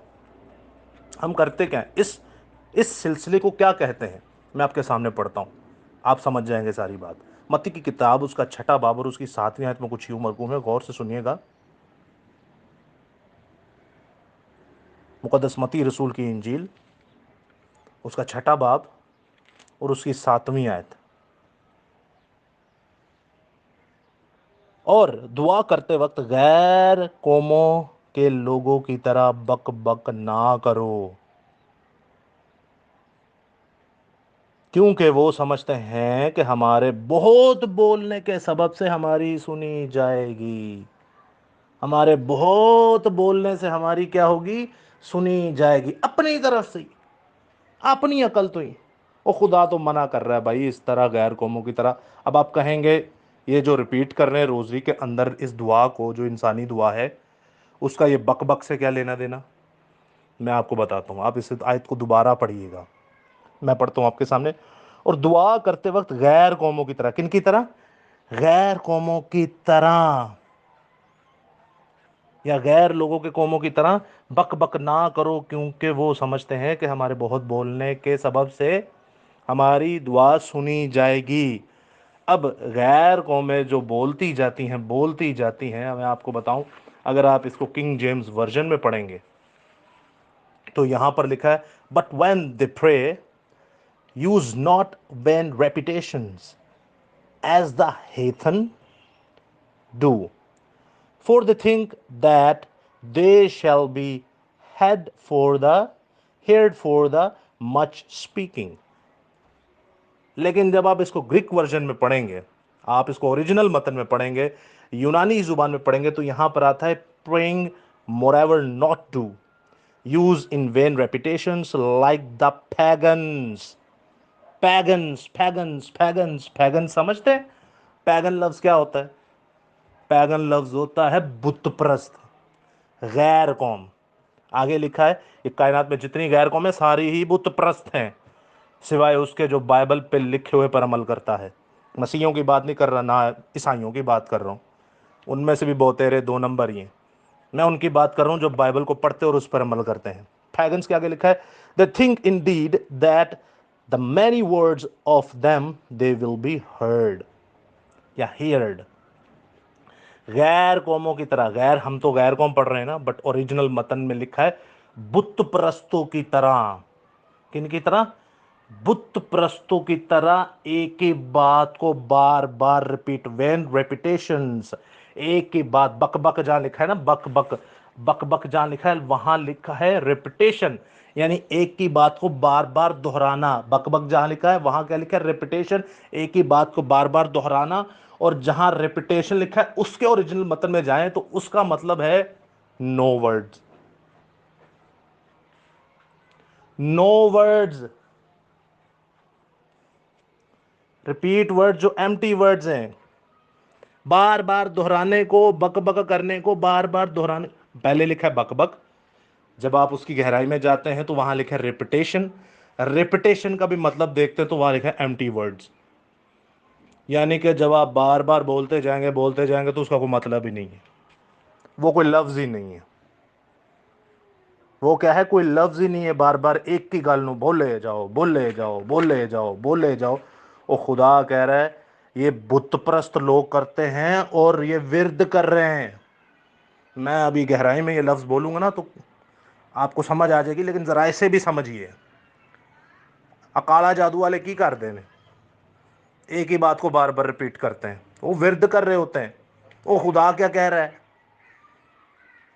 ہم کرتے کیا ہیں؟ اس سلسلے کو کیا کہتے ہیں؟ میں آپ کے سامنے پڑھتا ہوں، آپ سمجھ جائیں گے ساری بات۔ متی کی کتاب اس کا 6 باب اور اس کی 7ویں آیت میں کچھ یوں مرقوم ہے، غور سے سنیے گا۔ مقدس متی رسول کی انجیل اس کا 6 باب اور اس کی 7ویں آیت۔ اور دعا کرتے وقت غیر قوموں کے لوگوں کی طرح بک بک نہ کرو، کیونکہ وہ سمجھتے ہیں کہ ہمارے بہت بولنے کے سبب سے ہماری سنی جائے گی، ہمارے بہت بولنے سے ہماری کیا ہوگی؟ سنی جائے گی، اپنی طرف سے ہی، اپنی عقل تو ہی۔ وہ خدا تو منع کر رہا ہے بھائی اس طرح غیر قوموں کی طرح۔ اب آپ کہیں گے یہ جو ریپیٹ کر رہے ہیں روزری کے اندر اس دعا کو، جو انسانی دعا ہے، اس کا یہ بک بک سے کیا لینا دینا؟ میں آپ کو بتاتا ہوں، آپ اس آیت کو دوبارہ پڑھیے گا، میں پڑھتا ہوں آپ کے سامنے۔ اور دعا کرتے وقت غیر قوموں کی طرح، کن کی طرح؟ غیر قوموں کی طرح، یا غیر لوگوں کے قوموں کی طرح بک بک نہ کرو، کیونکہ وہ سمجھتے ہیں کہ ہمارے بہت بولنے کے سبب سے ہماری دعا سنی جائے گی۔ اب غیر قومیں جو بولتی جاتی ہیں، میں آپ کو بتاؤں، اگر آپ اس کو کنگ جیمز ورژن میں پڑھیں گے تو یہاں پر لکھا ہے but when they pray use not vain repetitions as the heathen do for they think that they shall be heard for the much speaking۔ لیکن جب آپ اس کو گریک ورژن میں پڑھیں گے، آپ اس کو اوریجنل متن میں پڑھیں گے، یونانی زبان میں پڑھیں گے، تو یہاں پر آتا ہے praying moreover not to use in vain repetitions like the pagans۔ Pagan سمجھتے ہیں؟ پیگن لفظ کیا ہوتا ہے؟ پیگن لفظ ہوتا ہے بت پرست، غیر قوم۔ آگے لکھا ہے یہ کائنات میں جتنی غیر قوم ہے ساری ہی بت پرست ہیں، سوائے اس کے جو بائبل پہ لکھے ہوئے پر عمل کرتا ہے۔ مسیحیوں کی بات نہیں کر رہا، نہ عیسائیوں کی بات کر رہا ہوں، ان میں سے بھی بہتیرے 2 نمبر ہی ہیں۔ میں ان کی بات کر رہا ہوں جو بائبل کو پڑھتے اور اس پر عمل کرتے ہیں۔ پیگنس کے آگے لکھا ہے they think indeed that the many words of them they will be heard یا heard۔ غیر قوموں کی طرح، غیر ہم تو غیر قوم پڑھ رہے ہیں نا، بٹ اوریجنل متن میں لکھا ہے بت پرستوں کی طرح. کن کی طرح؟ بت پرستوں کی طرح ایک ہی بات کو بار بار ریپیٹ، وین ریپیٹیشنز، ایک ہی بات. بک بک جہاں لکھا ہے نا، بک بک، بک بک جہاں لکھا ہے وہاں لکھا ہے ریپیٹیشن، یعنی ایک ہی بات کو بار بار دہرانا. بک بک جہاں لکھا ہے وہاں کیا لکھا ہے؟ ریپیٹیشن، ایک ہی بات کو بار بار دہرانا. اور جہاں ریپیٹیشن لکھا ہے اس کے اوریجنل متن میں جائیں تو اس کا مطلب ہے نو ورڈز. نو ورڈز، ریپیٹ ورڈ جو ایمٹی ورڈز ہیں، بار بار دہرانے کو، بک بک کرنے کو بار بار دہرانے. پہلے لکھا ہے بک بک، جب آپ اس کی گہرائی میں جاتے ہیں تو وہاں لکھا ہے ریپیٹیشن. ریپیٹیشن کا بھی مطلب دیکھتے ہیں تو وہاں لکھا ہے ایمٹی ورڈز، یعنی کہ جب آپ بار بار بولتے جائیں گے تو اس کا کوئی مطلب ہی نہیں ہے، وہ کوئی لفظ ہی نہیں ہے. وہ کیا ہے؟ کوئی لفظ ہی نہیں ہے. بار بار ایک کی گل نو بولے جاؤ، بولے جاؤ، بولے جاؤ، بولے جاؤ. وہ خدا کہہ رہا ہے یہ بت پرست لوگ کرتے ہیں اور یہ ورد کر رہے ہیں. میں ابھی گہرائی میں یہ لفظ بولوں گا نا تو آپ کو سمجھ آ جائے گی، لیکن ذرا اسے بھی سمجھیے. اکالا جادو والے کی کرتے ہیں؟ ایک ہی بات کو بار بار ریپیٹ کرتے ہیں، وہ ورد کر رہے ہوتے ہیں. وہ خدا کیا کہہ رہا ہے؟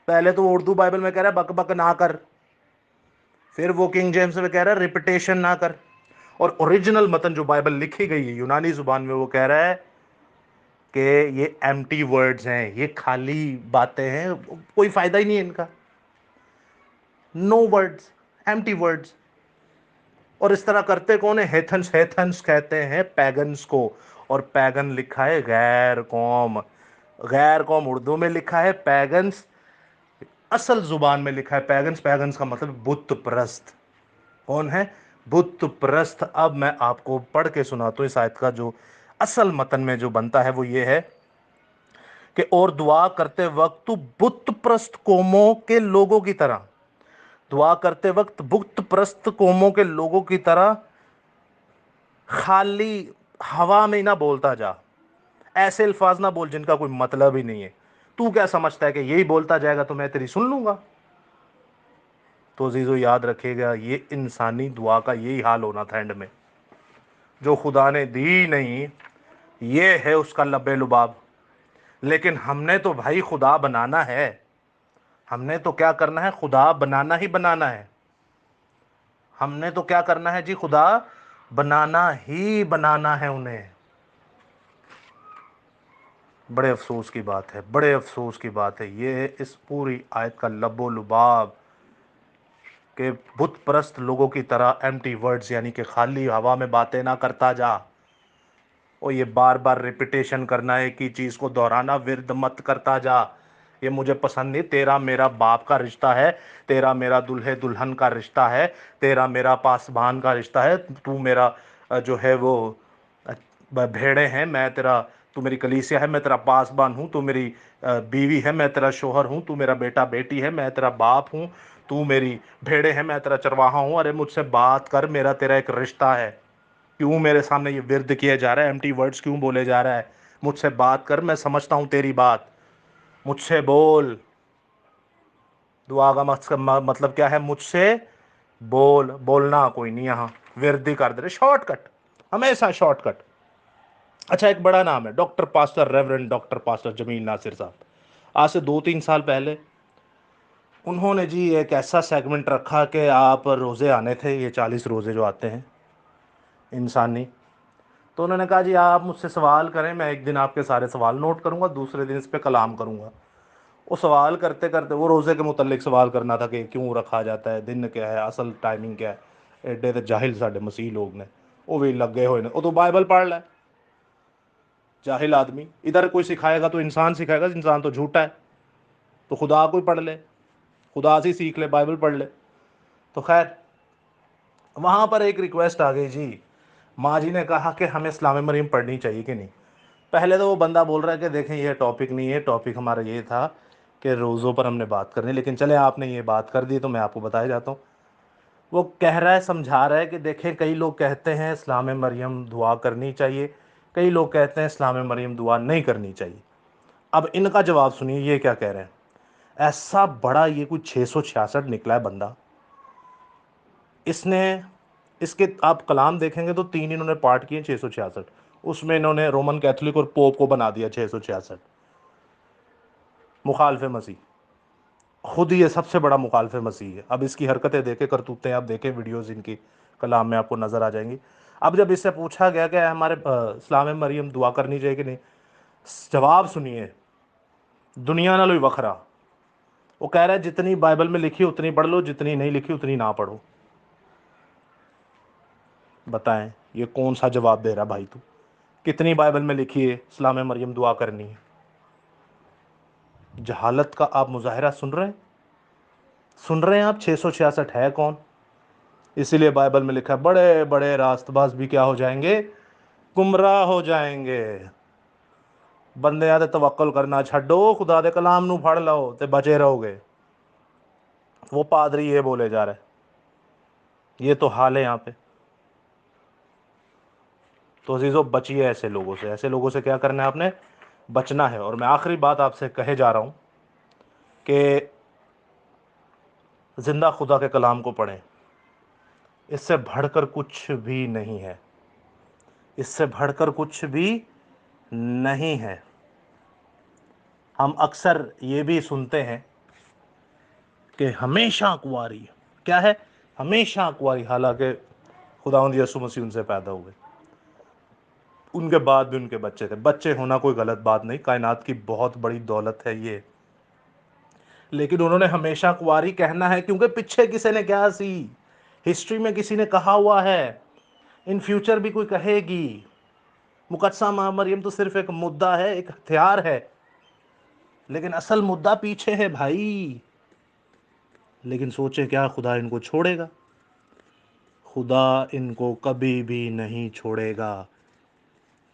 پہلے تو وہ اردو بائبل میں کہہ رہا ہے بک بک نہ کر، پھر وہ کنگ جیمس میں کہہ رہا ہے ریپیٹیشن نہ کر. اور اوریجنل متن جو بائبل لکھی گئی ہے یونانی زبان میں، وہ کہہ رہا ہے کہ یہ ایمٹی ورڈز ہیں، یہ خالی باتیں ہیں، کوئی فائدہ ہی نہیں ہے ان کا. نو ورڈز، ایمٹی ورڈز. اور اس طرح کرتے کون ہیں؟ ہیتھنس. ہیتھنس کہتے ہیں پیگنس کو، اور پیگن لکھا ہے غیر قوم. غیر قوم اردو میں لکھا ہے پیگنس، اصل زبان میں لکھا ہے پیگنس. پیگنس کا مطلب بت پرست. کون ہے؟ بت پرست. اب میں آپ کو پڑھ کے سناتا ہوں اس آیت کا جو اصل متن میں جو بنتا ہے، وہ یہ ہے کہ اور دعا کرتے وقت تو بت پرست قوموں کے لوگوں کی طرح، دعا کرتے وقت بت پرست قوموں کے لوگوں کی طرح خالی ہوا میں نہ بولتا جا. ایسے الفاظ نہ بول جن کا کوئی مطلب ہی نہیں ہے. تو کیا سمجھتا ہے کہ یہی بولتا جائے گا تو میں تیری سن لوں گا؟ تو عزیزو یاد رکھے گا، یہ انسانی دعا کا یہی حال ہونا تھا اینڈ میں. جو خدا نے دی نہیں، یہ ہے اس کا لب لباب. لیکن ہم نے تو بھائی خدا بنانا ہے. ہم نے تو کیا کرنا ہے؟ خدا بنانا ہی بنانا ہے. ہم نے تو کیا کرنا ہے جی؟ خدا بنانا ہی بنانا ہے انہیں. بڑے افسوس کی بات ہے، بڑے افسوس کی بات ہے. یہ ہے اس پوری آیت کا لب و لباب کہ بت پرست لوگوں کی طرح ایمٹی ورڈز، یعنی کہ خالی ہوا میں باتیں نہ کرتا جا. اور یہ بار بار ریپیٹیشن کرنا ہے کہ چیز کو دہرانا، ورد مت کرتا جا. یہ مجھے پسند نہیں. تیرا میرا باپ کا رشتہ ہے، تیرا میرا دلہے دلہن کا رشتہ ہے، تیرا میرا پاسبان کا رشتہ ہے. تو میرا جو ہے وہ بھیڑے ہیں، میں تیرا، تو میری کلیسیا ہے، میں تیرا پاسبان ہوں. تو میری بیوی ہے، میں تیرا شوہر ہوں. تو میرا بیٹا بیٹی ہے، میں تیرا باپ ہوں. تو میری بھیڑے ہیں، میں تیرا چرواہا ہوں. ارے مجھ سے بات کر، میرا تیرا ایک رشتہ ہے. کیوں میرے سامنے یہ ورد کیا جا رہا ہے؟ ایمٹی ورڈز کیوں بولے جا رہا ہے؟ مجھ سے بات کر، میں سمجھتا ہوں تیری بات. مجھ سے بول. دعا کا مطلب کیا ہے؟ مجھ سے بول. بولنا کوئی نہیں یہاں، ورد ہی کر دے. شارٹ کٹ، ہمیشہ شارٹ کٹ. اچھا، ایک بڑا نام ہے doctor pastor, reverend doctor pastor Jamil Nasir sahib. آج سے 2-3 سال پہلے انہوں نے جی ایک ایسا سیگمنٹ رکھا کہ آپ روزے آنے تھے، یہ 40 روزے جو آتے ہیں انسانی. تو انہوں نے کہا جی آپ مجھ سے سوال کریں، میں ایک دن آپ کے سارے سوال نوٹ کروں گا، دوسرے دن اس پہ کلام کروں گا. وہ سوال کرتے کرتے، وہ روزے کے متعلق سوال کرنا تھا کہ کیوں رکھا جاتا ہے، دن کیا ہے، اصل ٹائمنگ کیا ہے. ایڈے تو جاہل ساڈے مسیح لوگ نے، وہ بھی لگے ہوئے نے. وہ تو بائبل پڑھ لے. جاہل آدمی ادھر کوئی سکھائے گا تو انسان سکھائے گا، انسان تو جھوٹا ہے. تو خدا کوئی پڑھ لے، خدا سے سیکھ لے، بائبل پڑھ لے. تو خیر، وہاں پر ایک ریکویسٹ آ گئی جی. ماں جی نے کہا کہ ہمیں اسلام مریم پڑھنی چاہیے کہ نہیں. پہلے تو وہ بندہ بول رہا ہے کہ دیکھیں یہ ٹاپک نہیں ہے، ٹاپک ہمارا یہ تھا کہ روزوں پر ہم نے بات کرنی. لیکن چلے آپ نے یہ بات کر دی تو میں آپ کو بتایا جاتا ہوں. وہ کہہ رہا ہے، سمجھا رہا ہے کہ دیکھیں کئی لوگ کہتے ہیں اسلام مریم دعا کرنی چاہیے، کئی لوگ کہتے ہیں اسلام مریم دعا نہیں کرنی چاہیے. اب ان کا جواب سنیے، یہ کیا کہہ رہے ہیں. ایسا بڑا یہ کوئی 666 نکلا ہے بندہ. اس نے اس کے آپ کلام دیکھیں گے تو 3 انہوں نے پارٹ کیے 666. اس میں انہوں نے رومن کیتھولک اور پوپ کو بنا دیا 666 مخالف مسیح. خود یہ سب سے بڑا مخالف مسیح ہے. اب اس کی حرکتیں دیکھیں، کرتوتیں آپ دیکھیں، ویڈیوز ان کی کلام میں آپ کو نظر آ جائیں گی. اب جب اس سے پوچھا گیا کہ ہمارے اسلام مریم دعا کرنی چاہیے کہ نہیں، جواب سنیے، دنیا نہ لوئی وکھرا. وہ کہہ رہا ہے جتنی بائبل میں لکھی اتنی پڑھ لو، جتنی نہیں لکھی اتنی نہ پڑھو. بتائیں یہ کون سا جواب دے رہا بھائی؟ تو کتنی بائبل میں لکھی ہے اسلام مریم دعا کرنی ہے؟ جہالت کا آپ مظاہرہ سن رہے ہیں آپ. 666 ہے کون؟ اسی لیے بائبل میں لکھا ہے بڑے بڑے راست باز بھی کیا ہو جائیں گے؟ گمراہ ہو جائیں گے. بندے آتے توکل کرنا چھڈو، خدا دے کلام نو پڑھ لو تے بچے رہو گے. وہ پادری یہ بولے جا رہا ہے. یہ تو حال ہے یہاں پہ. تو عزیزو بچیے ایسے لوگوں سے. ایسے لوگوں سے کیا کرنا ہے؟ آپ نے بچنا ہے. اور میں آخری بات آپ سے کہے جا رہا ہوں کہ زندہ خدا کے کلام کو پڑھیں. اس سے بڑھ کر کچھ بھی نہیں ہے. اس سے بڑھ کر کچھ بھی نہیں ہے. ہم اکثر یہ بھی سنتے ہیں کہ ہمیشہ کنواری. کیا ہے؟ ہمیشہ کنواری. حالانکہ خداوند یسوع مسیح ان سے پیدا ہوئے، ان کے بعد بھی ان کے بچے تھے. بچے ہونا کوئی غلط بات نہیں، کائنات کی بہت بڑی دولت ہے یہ. لیکن انہوں نے ہمیشہ کنواری کہنا ہے کیونکہ پیچھے کسی نے کیا سی ہسٹری میں کسی نے کہا ہوا ہے. ان فیوچر بھی کوئی کہے گی. مقدسہ ماں مریم تو صرف ایک مدعا ہے، ایک ہتھیار ہے، لیکن اصل مدعا پیچھے ہے بھائی. لیکن سوچے کیا خدا ان کو چھوڑے گا؟ خدا ان کو کبھی بھی نہیں چھوڑے گا،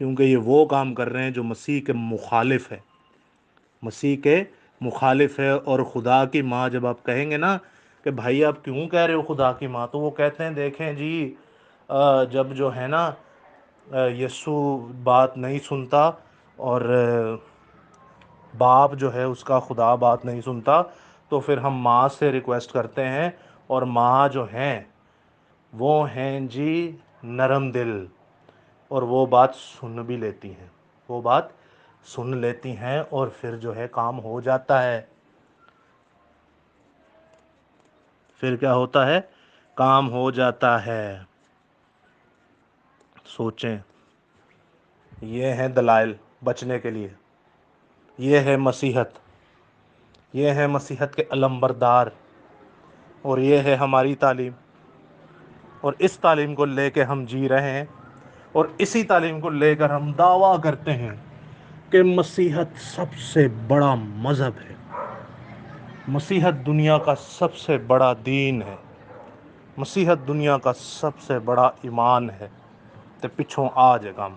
کیونکہ یہ وہ کام کر رہے ہیں جو مسیح کے مخالف ہے. مسیح کے مخالف ہے. اور خدا کی ماں جب آپ کہیں گے نا کہ بھائی آپ کیوں کہہ رہے ہو خدا کی ماں، تو وہ کہتے ہیں دیکھیں جی جب جو ہے نا یسوع بات نہیں سنتا اور باپ جو ہے اس کا خدا بات نہیں سنتا، تو پھر ہم ماں سے ریکویسٹ کرتے ہیں. اور ماں جو ہیں وہ ہیں جی نرم دل، اور وہ بات سن بھی لیتی ہیں. وہ بات سن لیتی ہیں اور پھر جو ہے کام ہو جاتا ہے. پھر کیا ہوتا ہے؟ کام ہو جاتا ہے. سوچیں. یہ ہیں دلائل بچنے کے لیے. یہ ہے مسیحت. یہ ہے مسیحت کے علمبردار. اور یہ ہے ہماری تعلیم. اور اس تعلیم کو لے کے ہم جی رہے ہیں. اور اسی تعلیم کو لے کر ہم دعویٰ کرتے ہیں کہ مسیحت سب سے بڑا مذہب ہے. مسیحت دنیا کا سب سے بڑا دین ہے. مسیحت دنیا کا سب سے بڑا ایمان ہے. تے پچھوں آ جائے گا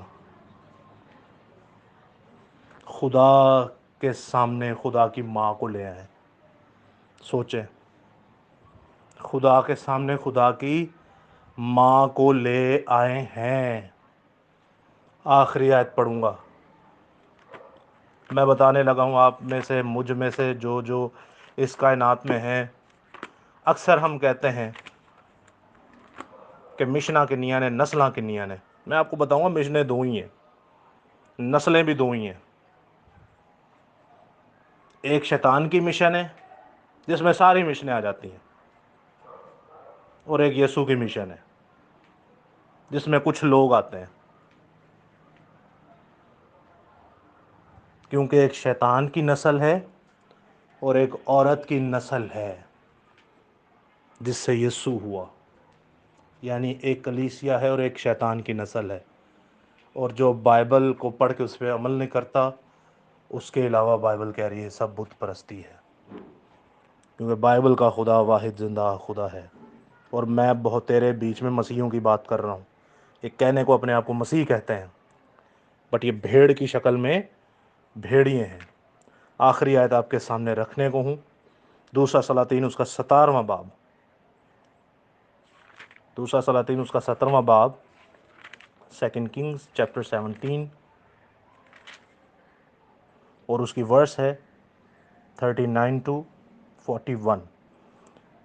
خدا کے سامنے خدا کی ماں کو لے آئے. سوچیں. خدا کے سامنے خدا کی ماں کو لے آئے ہیں. آخری آیت پڑھوں گا. میں بتانے لگا ہوں آپ میں سے، مجھ میں سے جو اس کائنات میں ہیں. اکثر ہم کہتے ہیں کہ مشنہ کنیاں نے، نسلاں کنیاں نے. میں آپ کو بتاؤں گا مشنیں دو ہی ہیں، نسلیں بھی دو ہی ہیں. ایک شیطان کی مشن ہے جس میں ساری مشنیں آ جاتی ہیں، اور ایک یسوع کی مشن ہے جس میں کچھ لوگ آتے ہیں. کیونکہ ایک شیطان کی نسل ہے اور ایک عورت کی نسل ہے جس سے یسوع ہوا. یعنی ایک کلیسیا ہے اور ایک شیطان کی نسل ہے. اور جو بائبل کو پڑھ کے اس پہ عمل نہیں کرتا، اس کے علاوہ بائبل کہہ رہی ہے سب بت پرستی ہے. کیونکہ بائبل کا خدا واحد زندہ خدا ہے. اور میں بہت تیرے بیچ میں مسیحوں کی بات کر رہا ہوں. ایک کہنے کو اپنے آپ کو مسیح کہتے ہیں، بٹ یہ بھیڑ کی شکل میں بھیڑیے ہیں. آخری آیت آپ کے سامنے رکھنے کو ہوں. دوسرا سلاطین اس کا 17واں باب. دوسرا سلاطین اس کا 17واں باب. Second Kings chapter 17. اور اس کی ورس ہے 39 to 41.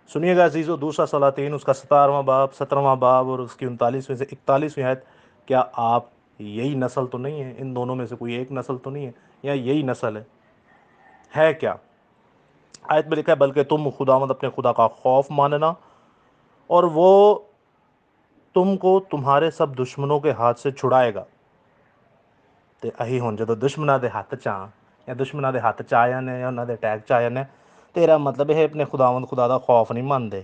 سنیے گا عزیزو، دوسرا سلاطین اس کا 17واں باب 17واں باب اور اس کی 39ویں سے 41ویں آیت. کیا آپ یہی نسل تو نہیں ہے؟ ان دونوں میں سے کوئی ایک نسل تو نہیں ہے، یا یہی نسل ہے کیا؟ آیت میں لکھا ہے بلکہ تم خداوند اپنے خدا کا خوف ماننا، اور وہ تم کو تمہارے سب دشمنوں کے ہاتھ سے چھڑائے گا. ਤੇ ਅਸੀਂ ਹੁਣ ਜਦੋਂ ਦੁਸ਼ਮਣਾਂ ਦੇ ਹੱਥ 'ਚ ਆ ਜਾਂ ਦੁਸ਼ਮਣਾਂ ਦੇ ਹੱਥ 'ਚ ਆ ਜਾਂਦੇ ਜਾਂ ਉਹਨਾਂ ਦੇ ਅਟੈਕ 'ਚ ਆ ਜਾਂਦੇ, ਤੇਰਾ ਮਤਲਬ ਇਹ ਆਪਣੇ ਖੁਦਾਵੰਦ ਖੁਦਾ ਦਾ ਖੌਫ ਨਹੀਂ ਮੰਨਦੇ.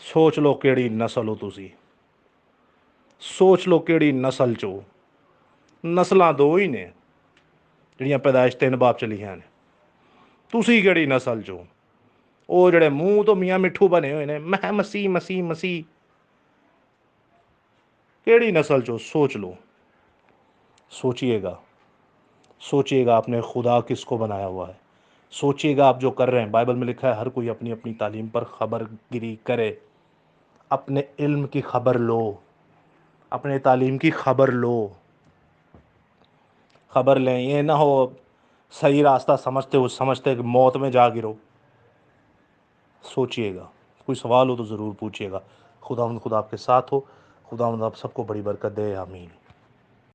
ਸੋਚ ਲਓ ਕਿਹੜੀ ਨਸਲ ਹੋ ਤੁਸੀਂ, ਸੋਚ ਲਓ ਕਿਹੜੀ ਨਸਲ 'ਚੋਂ. ਨਸਲਾਂ ਦੋ ਹੀ ਨੇ ਜਿਹੜੀਆਂ ਪੈਦਾਇਸ਼ 3 ਬਾਬ 'ਚ ਲਿਖੀਆਂ ਨੇ. ਤੁਸੀਂ ਕਿਹੜੀ ਨਸਲ 'ਚੋਂ? ਉਹ ਜਿਹੜੇ ਮੂੰਹ ਤੋਂ ਮੀਆਂ ਮਿੱਠੂ ਬਣੇ ਹੋਏ ਨੇ, ਮੈਂ ਮਸੀਹ ਮਸੀਹ ਮਸੀਹ, ਕਿਹੜੀ نسل چو؟ سوچ لو، سوچئے گا، سوچئے گا آپ نے خدا کس کو بنایا ہوا ہے. سوچئے گا آپ جو کر رہے ہیں. بائبل میں لکھا ہے ہر کوئی اپنی اپنی تعلیم پر خبر گیری کرے. اپنے علم کی خبر لو، اپنے تعلیم کی خبر لو، خبر لیں. یہ نہ ہو صحیح راستہ سمجھتے کہ موت میں جا گرو. سوچئے گا. کوئی سوال ہو تو ضرور پوچھئے گا. خدا آپ کے ساتھ ہو. خدا آپ سب کو بڑی برکت دے. آمین.